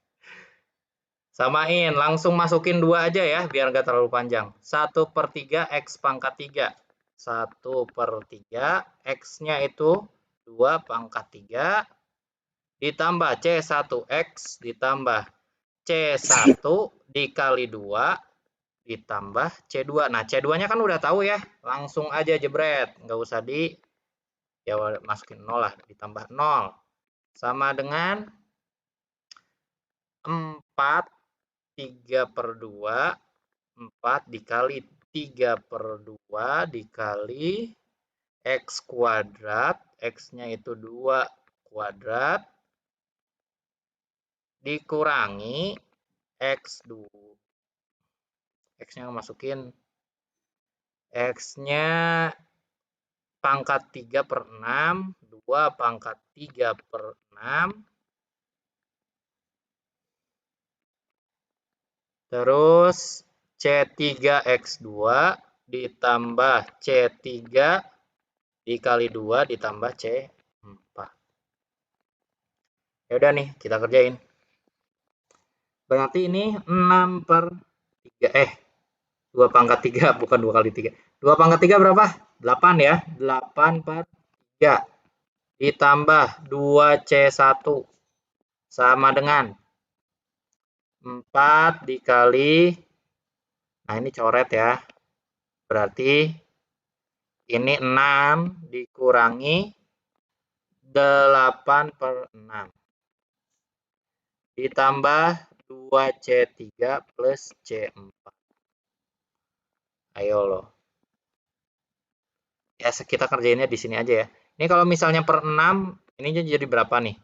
Samain, langsung masukin 2 aja ya, biar nggak terlalu panjang. 1/3 X pangkat 3. 1/3, X-nya itu 2 pangkat 3, ditambah C1X, ditambah C1 dikali 2, ditambah C2. Nah, C2-nya kan udah tahu ya, langsung aja jebret. Nggak usah ya masukin 0 lah, ditambah 0. Sama dengan 4 3/2, 4 dikali 3/2 dikali X kuadrat, X-nya itu 2 kuadrat, dikurangi X2. X-nya masukin, X-nya pangkat 3/6, 2 pangkat 3/6, terus C3X2 ditambah C3 dikali 2 ditambah C4. Ya udah nih, kita kerjain. Berarti ini 6/3, 2 pangkat 3, bukan 2 kali 3. 2 pangkat 3 berapa? 8 ya, 8/3 ditambah 2C1 sama dengan 4 dikali, nah ini coret ya, berarti ini 6 dikurangi 8/6 ditambah 2C3 plus C4. Ayo loh. Ya, kita kerjainnya di sini aja ya. Ini kalau misalnya per 6, ini jadi berapa nih?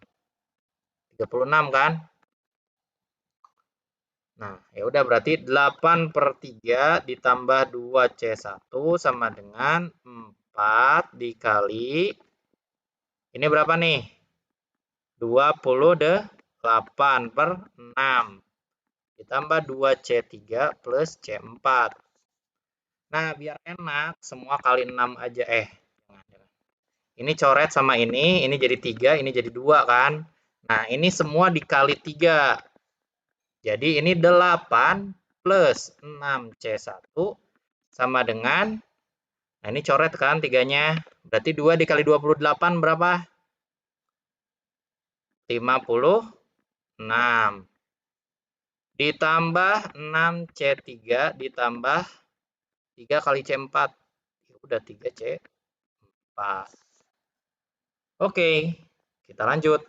36 kan? Nah, ya udah berarti 8/3 ditambah 2C1 sama dengan 4 dikali, ini berapa nih? 28/6 ditambah 2C3 plus C4. Nah, biar enak, semua kali 6 aja. Ini coret sama ini jadi 3, ini jadi 2 kan? Nah, ini semua dikali 3. Jadi ini 8 plus 6C1 sama dengan, nah ini coret kan 3-nya. Berarti 2 dikali 28 berapa? 56. Ditambah 6C3 ditambah 3 kali C4. Ya udah 3C4. Oke, kita lanjut.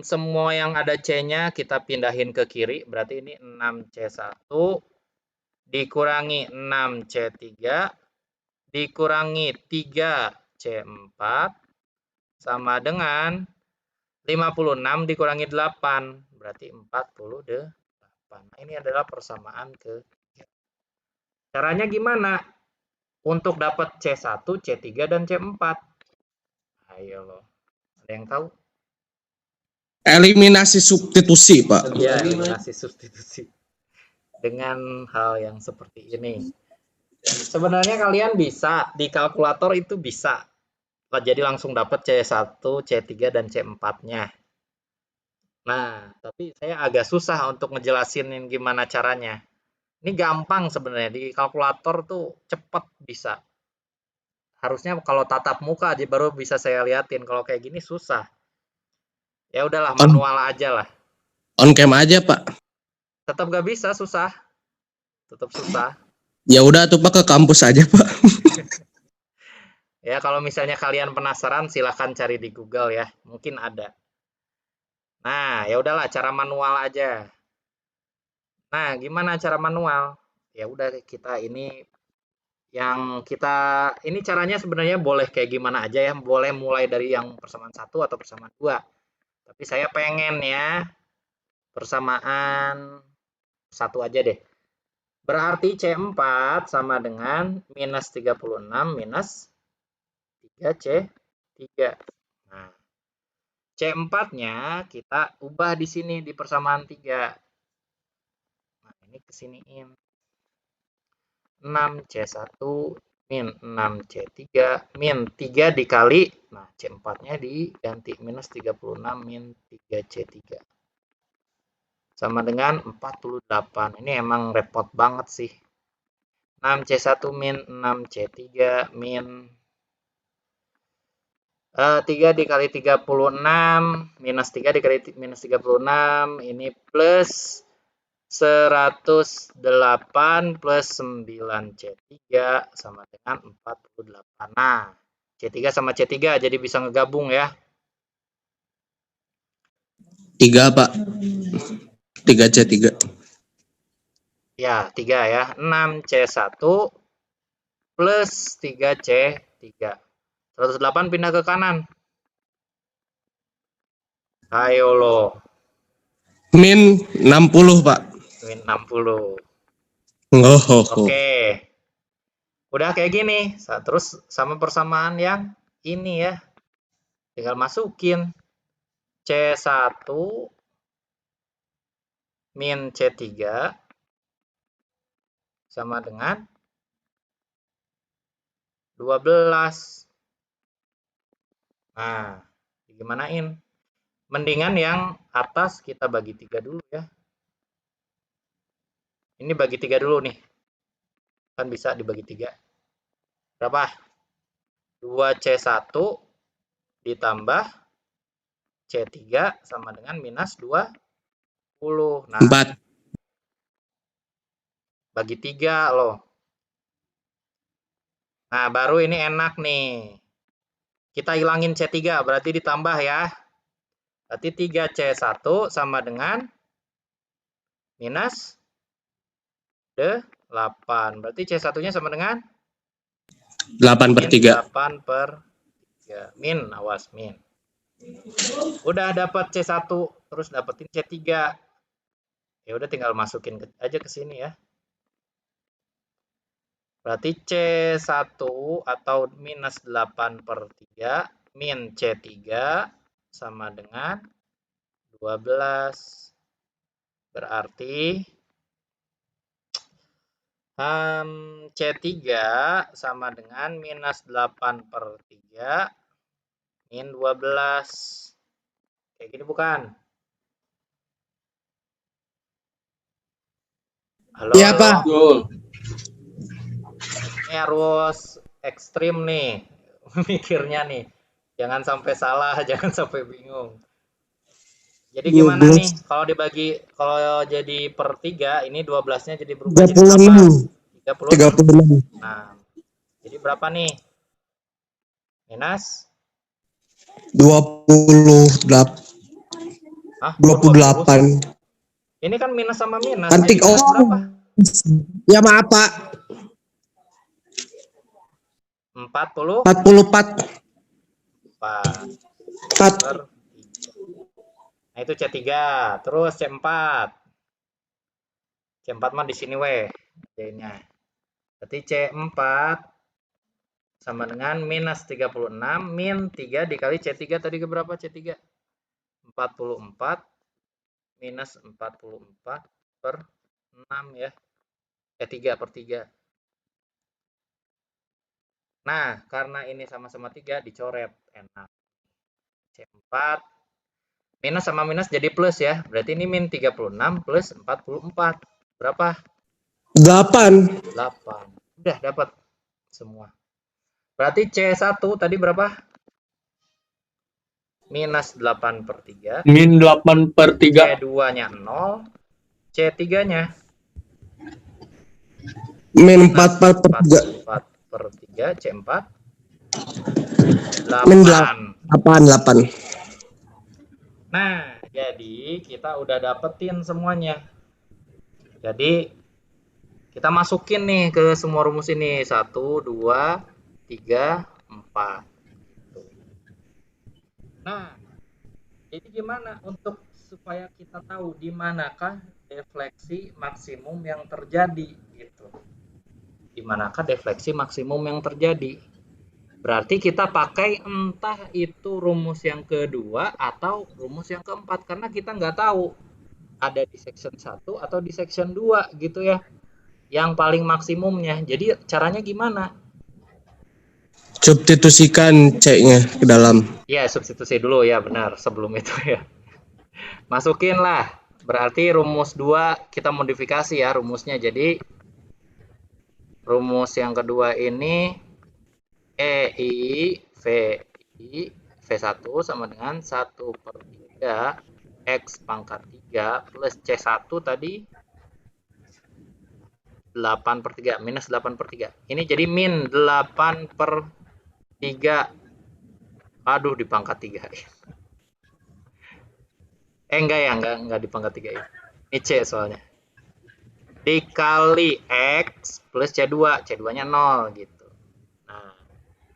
Semua yang ada C-nya kita pindahin ke kiri, berarti ini 6C1 dikurangi 6C3 dikurangi 3C4 sama dengan 56 dikurangi 8, berarti 48. Nah, ini adalah persamaan ketiga. Caranya gimana? Untuk dapat C1, C3, dan C4. Ayo loh, ada yang tahu? Eliminasi substitusi, Pak. Ya, eliminasi substitusi. Dengan hal yang seperti ini. Sebenarnya kalian bisa, di kalkulator itu bisa. Jadi langsung dapat C1, C3, dan C4-nya. Nah, tapi saya agak susah untuk ngejelasin gimana caranya. Ini gampang sebenarnya, di kalkulator tuh cepet bisa. Harusnya kalau tatap muka aja baru bisa saya liatin, kalau kayak gini susah. Ya udahlah, manual aja lah. On cam aja, Pak. Tetap gak bisa, susah. Tetap susah. Ya udah tuh Pak, ke kampus aja, Pak. Ya, kalau misalnya kalian penasaran silahkan cari di Google ya, mungkin ada. Nah, ya udahlah, cara manual aja. Nah, gimana cara manual? Ya udah, kita ini ini caranya sebenarnya boleh kayak gimana aja ya, boleh mulai dari yang persamaan 1 atau persamaan 2. Tapi saya pengen ya persamaan 1 aja deh. Berarti C4 sama dengan minus 36 minus 3C3. Nah, C4-nya kita ubah di sini di persamaan 3. Nah, ini kesiniin. 6C1 min 6C3 min 3 dikali, nah C4-nya diganti minus 36 min 3C3. Sama dengan 48. Ini emang repot banget sih. 6C1 min 6C3 min 3 dikali 36 minus 3 dikali minus 36 ini plus 108 plus 9C3 sama dengan 48. Nah, C3 sama C3 jadi bisa ngegabung ya. 3 Pak. 3C3. Ya, 3 ya. 6C1 plus 3C3. 108 pindah ke kanan. Ayo lo. Min 60 Pak. Min 60. Oh. Oke. Udah kayak gini. Terus sama persamaan yang ini ya. Tinggal masukin. C1 min C3 sama dengan 12. Nah, gimanain? Mendingan yang atas kita bagi 3 dulu ya. Ini bagi 3 dulu nih. Kan bisa dibagi 3. Berapa? 2C1 ditambah C3 sama dengan minus 20. Nah, 4. bagi 3 loh. Nah, baru ini enak nih. Kita hilangin C3, berarti ditambah ya. Berarti 3C1 sama dengan minus 8. Berarti C1-nya sama dengan 8/3. 8/3. Min, awas min. Udah dapat C1, terus dapetin C3. Ya udah tinggal masukin aja ke sini ya. Berarti C1 atau minus 8/3 min C3 sama dengan 12. Berarti C3 sama dengan minus 8/3 min 12. Kayak gini bukan? Halo, Iya, Pak. Ini harus ekstrim nih mikirnya nih. Jangan sampai salah, jangan sampai bingung. Jadi gimana nih kalau dibagi, kalau jadi per 3, ini 12-nya jadi berubah jadi berapa? 36. 36. Nah, jadi berapa nih? Minus 28. Hah? 28. Ini kan minus sama minus. Antik Jadi minus berapa? Ya maaf, Pak. 44 44. 4 per 3. Nah, itu C3. Terus C4. C4 mah di sini weh. C-nya. Berarti C4 sama dengan minus 36 min 3 dikali C3 tadi ke berapa C3? 44 minus 44 per 6 ya. 3/3. Nah, karena ini sama-sama 3 dicoret. Enak. C4 minus sama minus jadi plus ya. Berarti ini min 36 plus 44. Berapa? 8. 8. Udah dapat semua. Berarti C1 tadi berapa? Minus 8/3. Min 8/3. C2-nya 0. C3-nya Min 4/3. 4/3. C4 Min 8. 8. Nah, jadi kita udah dapetin semuanya. Jadi kita masukin nih ke semua rumus ini. 1, 2, 3, 4. Nah, jadi gimana untuk supaya kita tahu di manakah defleksi maksimum yang terjadi gitu. Di manakah defleksi maksimum yang terjadi? Berarti kita pakai entah itu rumus yang kedua atau rumus yang keempat, karena kita nggak tahu ada di section 1 atau di section 2 gitu ya, yang paling maksimumnya. Jadi caranya gimana? Substitusikan C-nya ke dalam. Ya, substitusi dulu ya, benar, sebelum itu ya. Masukin lah, berarti rumus 2 kita modifikasi ya rumusnya. Jadi rumus yang kedua ini EI V1 sama dengan 1/3 X pangkat 3 plus C1 tadi 8/3 minus 8/3. Ini jadi min 8/3. Aduh, di pangkat 3. Enggak ya, enggak di pangkat 3 ya. Ini C soalnya. Dikali X plus C2. C2-nya 0 gitu. Nah,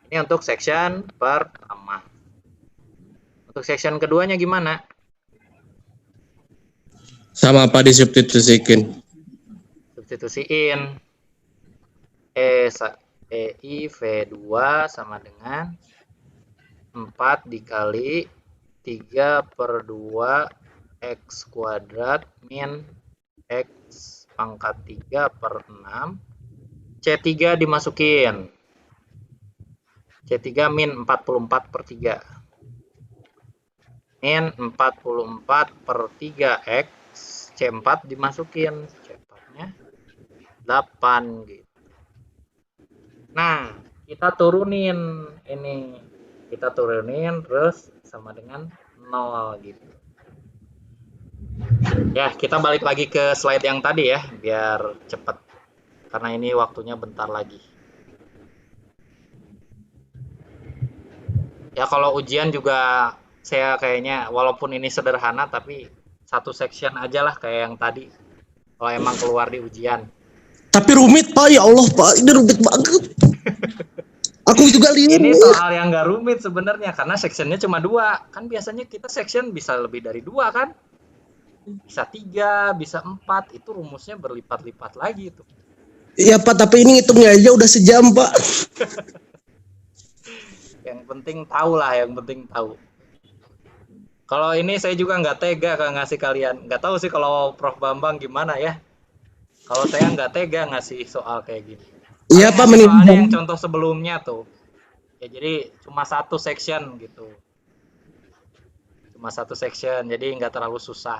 ini untuk section pertama. Untuk section keduanya gimana? Sama apa disubstitusikan? Substitusiin. EI V2 sama dengan 4 dikali 3/2 X kuadrat min X pangkat 3/6. C3 dimasukin. C3 min 44/3. Min 44/3 X. C4 dimasukin. C4-nya 8 gitu. Nah, kita turunin ini. Kita turunin terus sama dengan 0 gitu. Ya, kita balik lagi ke slide yang tadi ya, biar cepat. Karena ini waktunya bentar lagi. Ya, kalau ujian juga saya kayaknya walaupun ini sederhana tapi satu section aja lah kayak yang tadi. Kalau emang keluar di ujian. Tapi rumit Pak, ya Allah Pak, ini rumit banget. Aku juga lihat. Ini soal yang nggak rumit sebenarnya karena sectionnya cuma 2. Kan biasanya kita section bisa lebih dari 2 kan? Bisa 3, bisa 4. Itu rumusnya berlipat-lipat lagi itu. Iya Pak, tapi ini ngitungnya aja udah sejam Pak. Yang penting tahu lah, yang penting tahu. Kalau ini saya juga nggak tega ngasih kalian. Nggak tahu sih kalau Prof Bambang gimana ya. Kalau saya nggak tega ngasih soal kayak gini. Iya Pak, Soalnya yang contoh sebelumnya tuh. Ya jadi cuma satu section gitu. Cuma satu section, jadi nggak terlalu susah.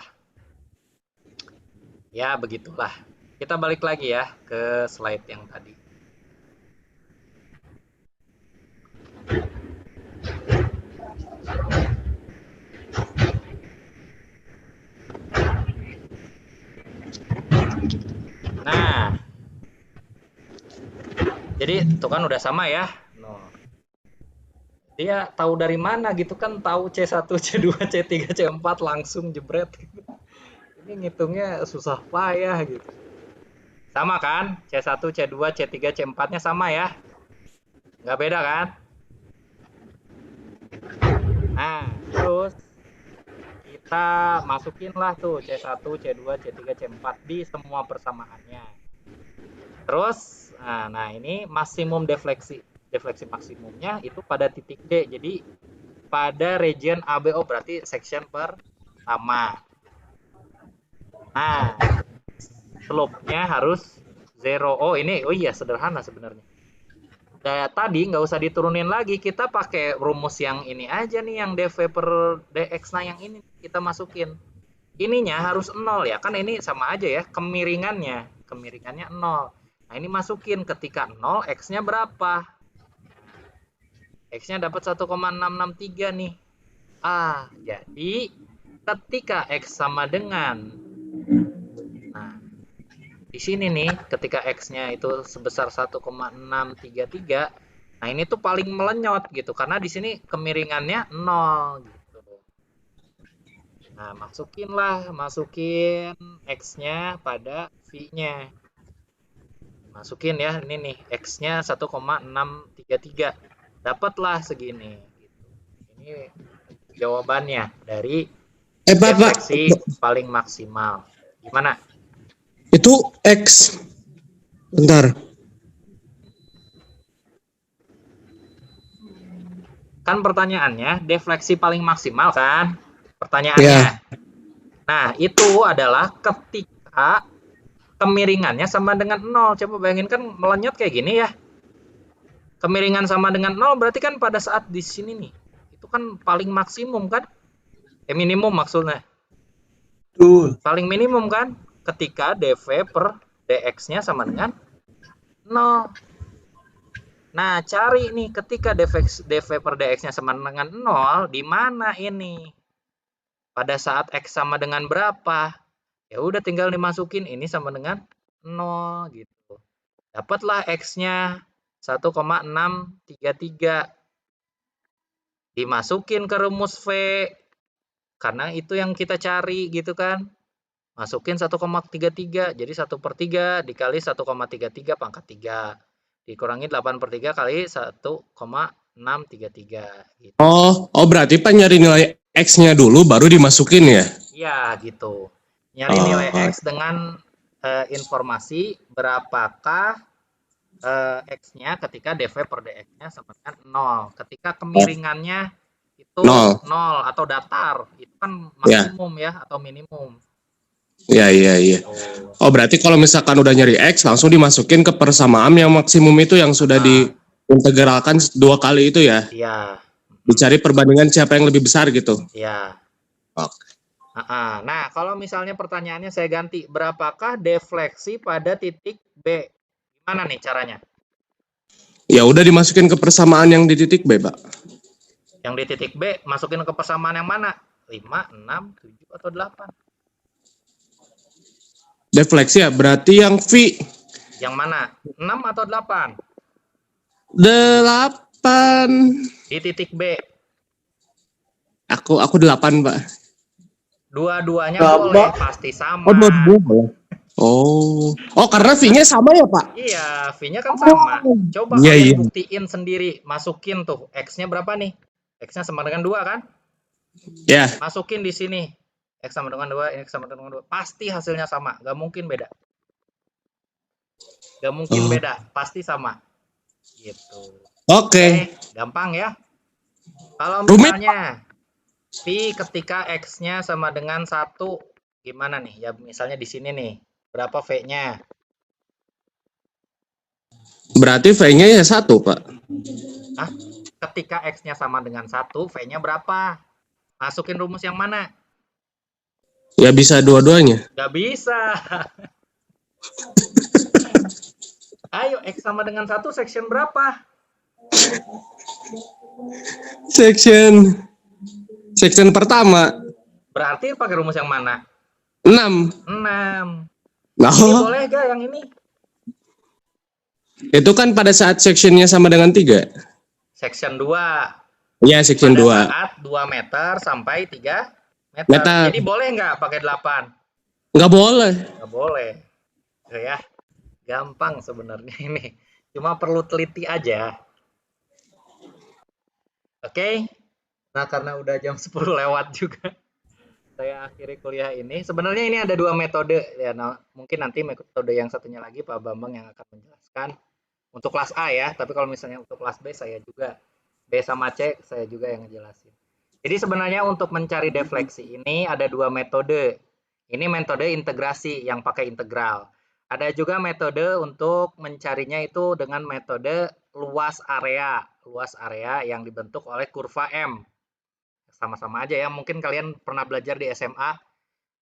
Ya begitulah. Kita balik lagi ya ke slide yang tadi. Nah, jadi itu kan udah sama ya. No. Dia tahu dari mana gitu kan, tahu C1, C2, C3, C4 langsung jebret gitu. Ini ngitungnya susah payah gitu. Sama kan? C1, C2, C3, C4-nya sama ya? Nggak beda kan? Nah, terus kita masukin lah tuh C1, C2, C3, C4 di semua persamaannya. Terus, nah ini maksimum defleksi. Defleksi maksimumnya itu pada titik D. Jadi pada region ABO, berarti section pertama. Nah, slope-nya harus 0. Oh iya sederhana sebenarnya. Tadi nggak usah diturunin lagi, kita pakai rumus yang ini aja nih, yang dv per dx. Nah yang ini kita masukin. Ininya harus 0 ya, kan ini sama aja ya, kemiringannya 0. Nah ini masukin, ketika 0 x-nya berapa? X-nya dapat 1,663 nih. Jadi ketika x sama dengan, nah di sini nih, ketika X-nya itu sebesar 1,633, nah ini tuh paling melenyot gitu, karena di sini kemiringannya 0 gitu. Nah, masukin X-nya pada V-nya. Masukin ya, ini nih, X-nya 1,633. Dapatlah segini. Gitu. Ini jawabannya dari defleksi paling maksimal. Gimana? Itu X. Bentar. Kan pertanyaannya defleksi paling maksimal kan? Ya. Pertanyaannya. Nah, itu adalah ketika kemiringannya sama dengan 0. Coba bayangin kan melenyot kayak gini ya. Kemiringan sama dengan 0 berarti kan pada saat di sini nih. Itu kan paling maksimum kan? Minimum maksudnya. Betul. Paling minimum kan? Ketika dv per dx-nya sama dengan 0. Nah, cari nih ketika dv per dx-nya sama dengan 0, di mana ini? Pada saat x sama dengan berapa? Ya udah tinggal dimasukin ini sama dengan 0 gitu. Dapatlah x-nya 1,633. Dimasukin ke rumus V. Karena itu yang kita cari gitu kan. Masukin 1,33. Jadi 1/3 dikali 1,33 pangkat 3. Dikurangi 8/3 kali 1,633 gitu. Oh berarti Pak nyari nilai X-nya dulu baru dimasukin ya? Iya gitu. Nyari nilai X dengan informasi berapakah X-nya ketika dv per dx-nya sama dengan 0. Ketika kemiringannya itu 0 atau datar, itu kan maksimum ya atau minimum. Iya. Oh berarti kalau misalkan udah nyari X langsung dimasukin ke persamaan yang maksimum itu yang sudah diintegralkan 2 kali itu ya? Iya. Dicari perbandingan siapa yang lebih besar gitu? Iya. Oke. Nah, kalau misalnya pertanyaannya saya ganti, berapakah defleksi pada titik B? Gimana nih caranya? Ya udah dimasukin ke persamaan yang di titik B, Pak. Yang di titik B, masukin ke persamaan yang mana? 5, 6, 7, atau 8? Defleksi ya, berarti yang V. Yang mana? 6 atau 8? 8. Di titik B. Aku 8, Pak. Dua-duanya boleh, pasti sama. Oh, karena V-nya sama ya, Pak? Iya, V-nya kan sama. Coba kalian buktiin sendiri. Masukin tuh, X-nya berapa nih? X-nya sama dengan 2 kan? Ya. Masukin di sini. X sama dengan 2, X sama dengan 2. Pasti hasilnya sama. Gak mungkin beda. Gak mungkin beda. Pasti sama. Gitu. Oke. Gampang ya. Kalau misalnya V ketika X-nya sama dengan 1, gimana nih? Ya misalnya di sini nih. Berapa V-nya? Berarti V-nya ya 1, Pak. Hah? Ketika X-nya sama dengan 1, V-nya berapa? Masukin rumus yang mana? Ya bisa dua-duanya. Gak bisa. Ayo, X sama dengan 1, section berapa? Section pertama. Berarti pakai rumus yang mana? 6. 6. Nah, ini boleh gak yang ini? Itu kan pada saat sectionnya sama dengan 3. Section 2. Ya, section 2. Pada saat 2 meter sampai 3 meter. Jadi boleh nggak pakai 8? Nggak boleh. Nggak boleh. Ya, gampang sebenarnya ini. Cuma perlu teliti aja. Oke. Nah, karena udah jam 10 lewat juga. Saya akhiri kuliah ini. Sebenarnya ini ada 2 metode. Ya, mungkin nanti metode yang satunya lagi Pak Bambang yang akan menjelaskan. Untuk kelas A ya. Tapi kalau misalnya untuk kelas B saya juga. B sama C saya juga yang ngejelasin. Jadi sebenarnya untuk mencari defleksi ini ada 2 metode. Ini metode integrasi yang pakai integral. Ada juga metode untuk mencarinya itu dengan metode luas area. Luas area yang dibentuk oleh kurva M. Sama-sama aja ya, mungkin kalian pernah belajar di SMA.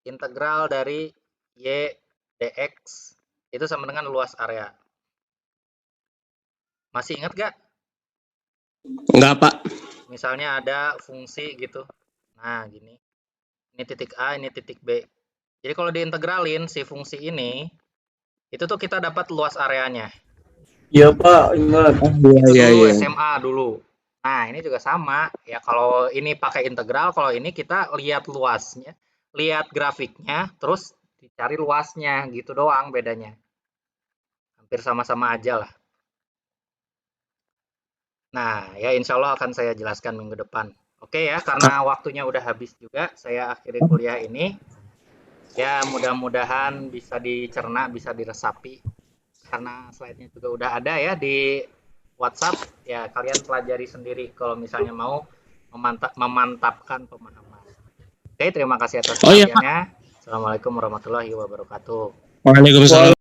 Integral dari Y dx itu sama dengan luas area. Masih ingat gak? Enggak, Pak. Misalnya ada fungsi gitu. Nah, gini. Ini titik A, ini titik B. Jadi kalau diintegralin si fungsi ini, itu tuh kita dapat luas areanya. Iya, Pak, ingat. Itu dulu SMA dulu. Nah, ini juga sama. Ya, kalau ini pakai integral, kalau ini kita lihat luasnya, lihat grafiknya, terus dicari luasnya, gitu doang bedanya. Hampir sama-sama aja lah. Nah, ya insya Allah akan saya jelaskan minggu depan. Oke ya, karena waktunya udah habis juga, saya akhiri kuliah ini. Ya, mudah-mudahan bisa dicerna, bisa diresapi. Karena slide-nya juga udah ada ya di WhatsApp. Ya, kalian pelajari sendiri kalau misalnya mau memantapkan pemahaman. Oke, terima kasih atas Oh iya, Pak. perhatiannya. Assalamualaikum warahmatullahi wabarakatuh. Waalaikumsalam.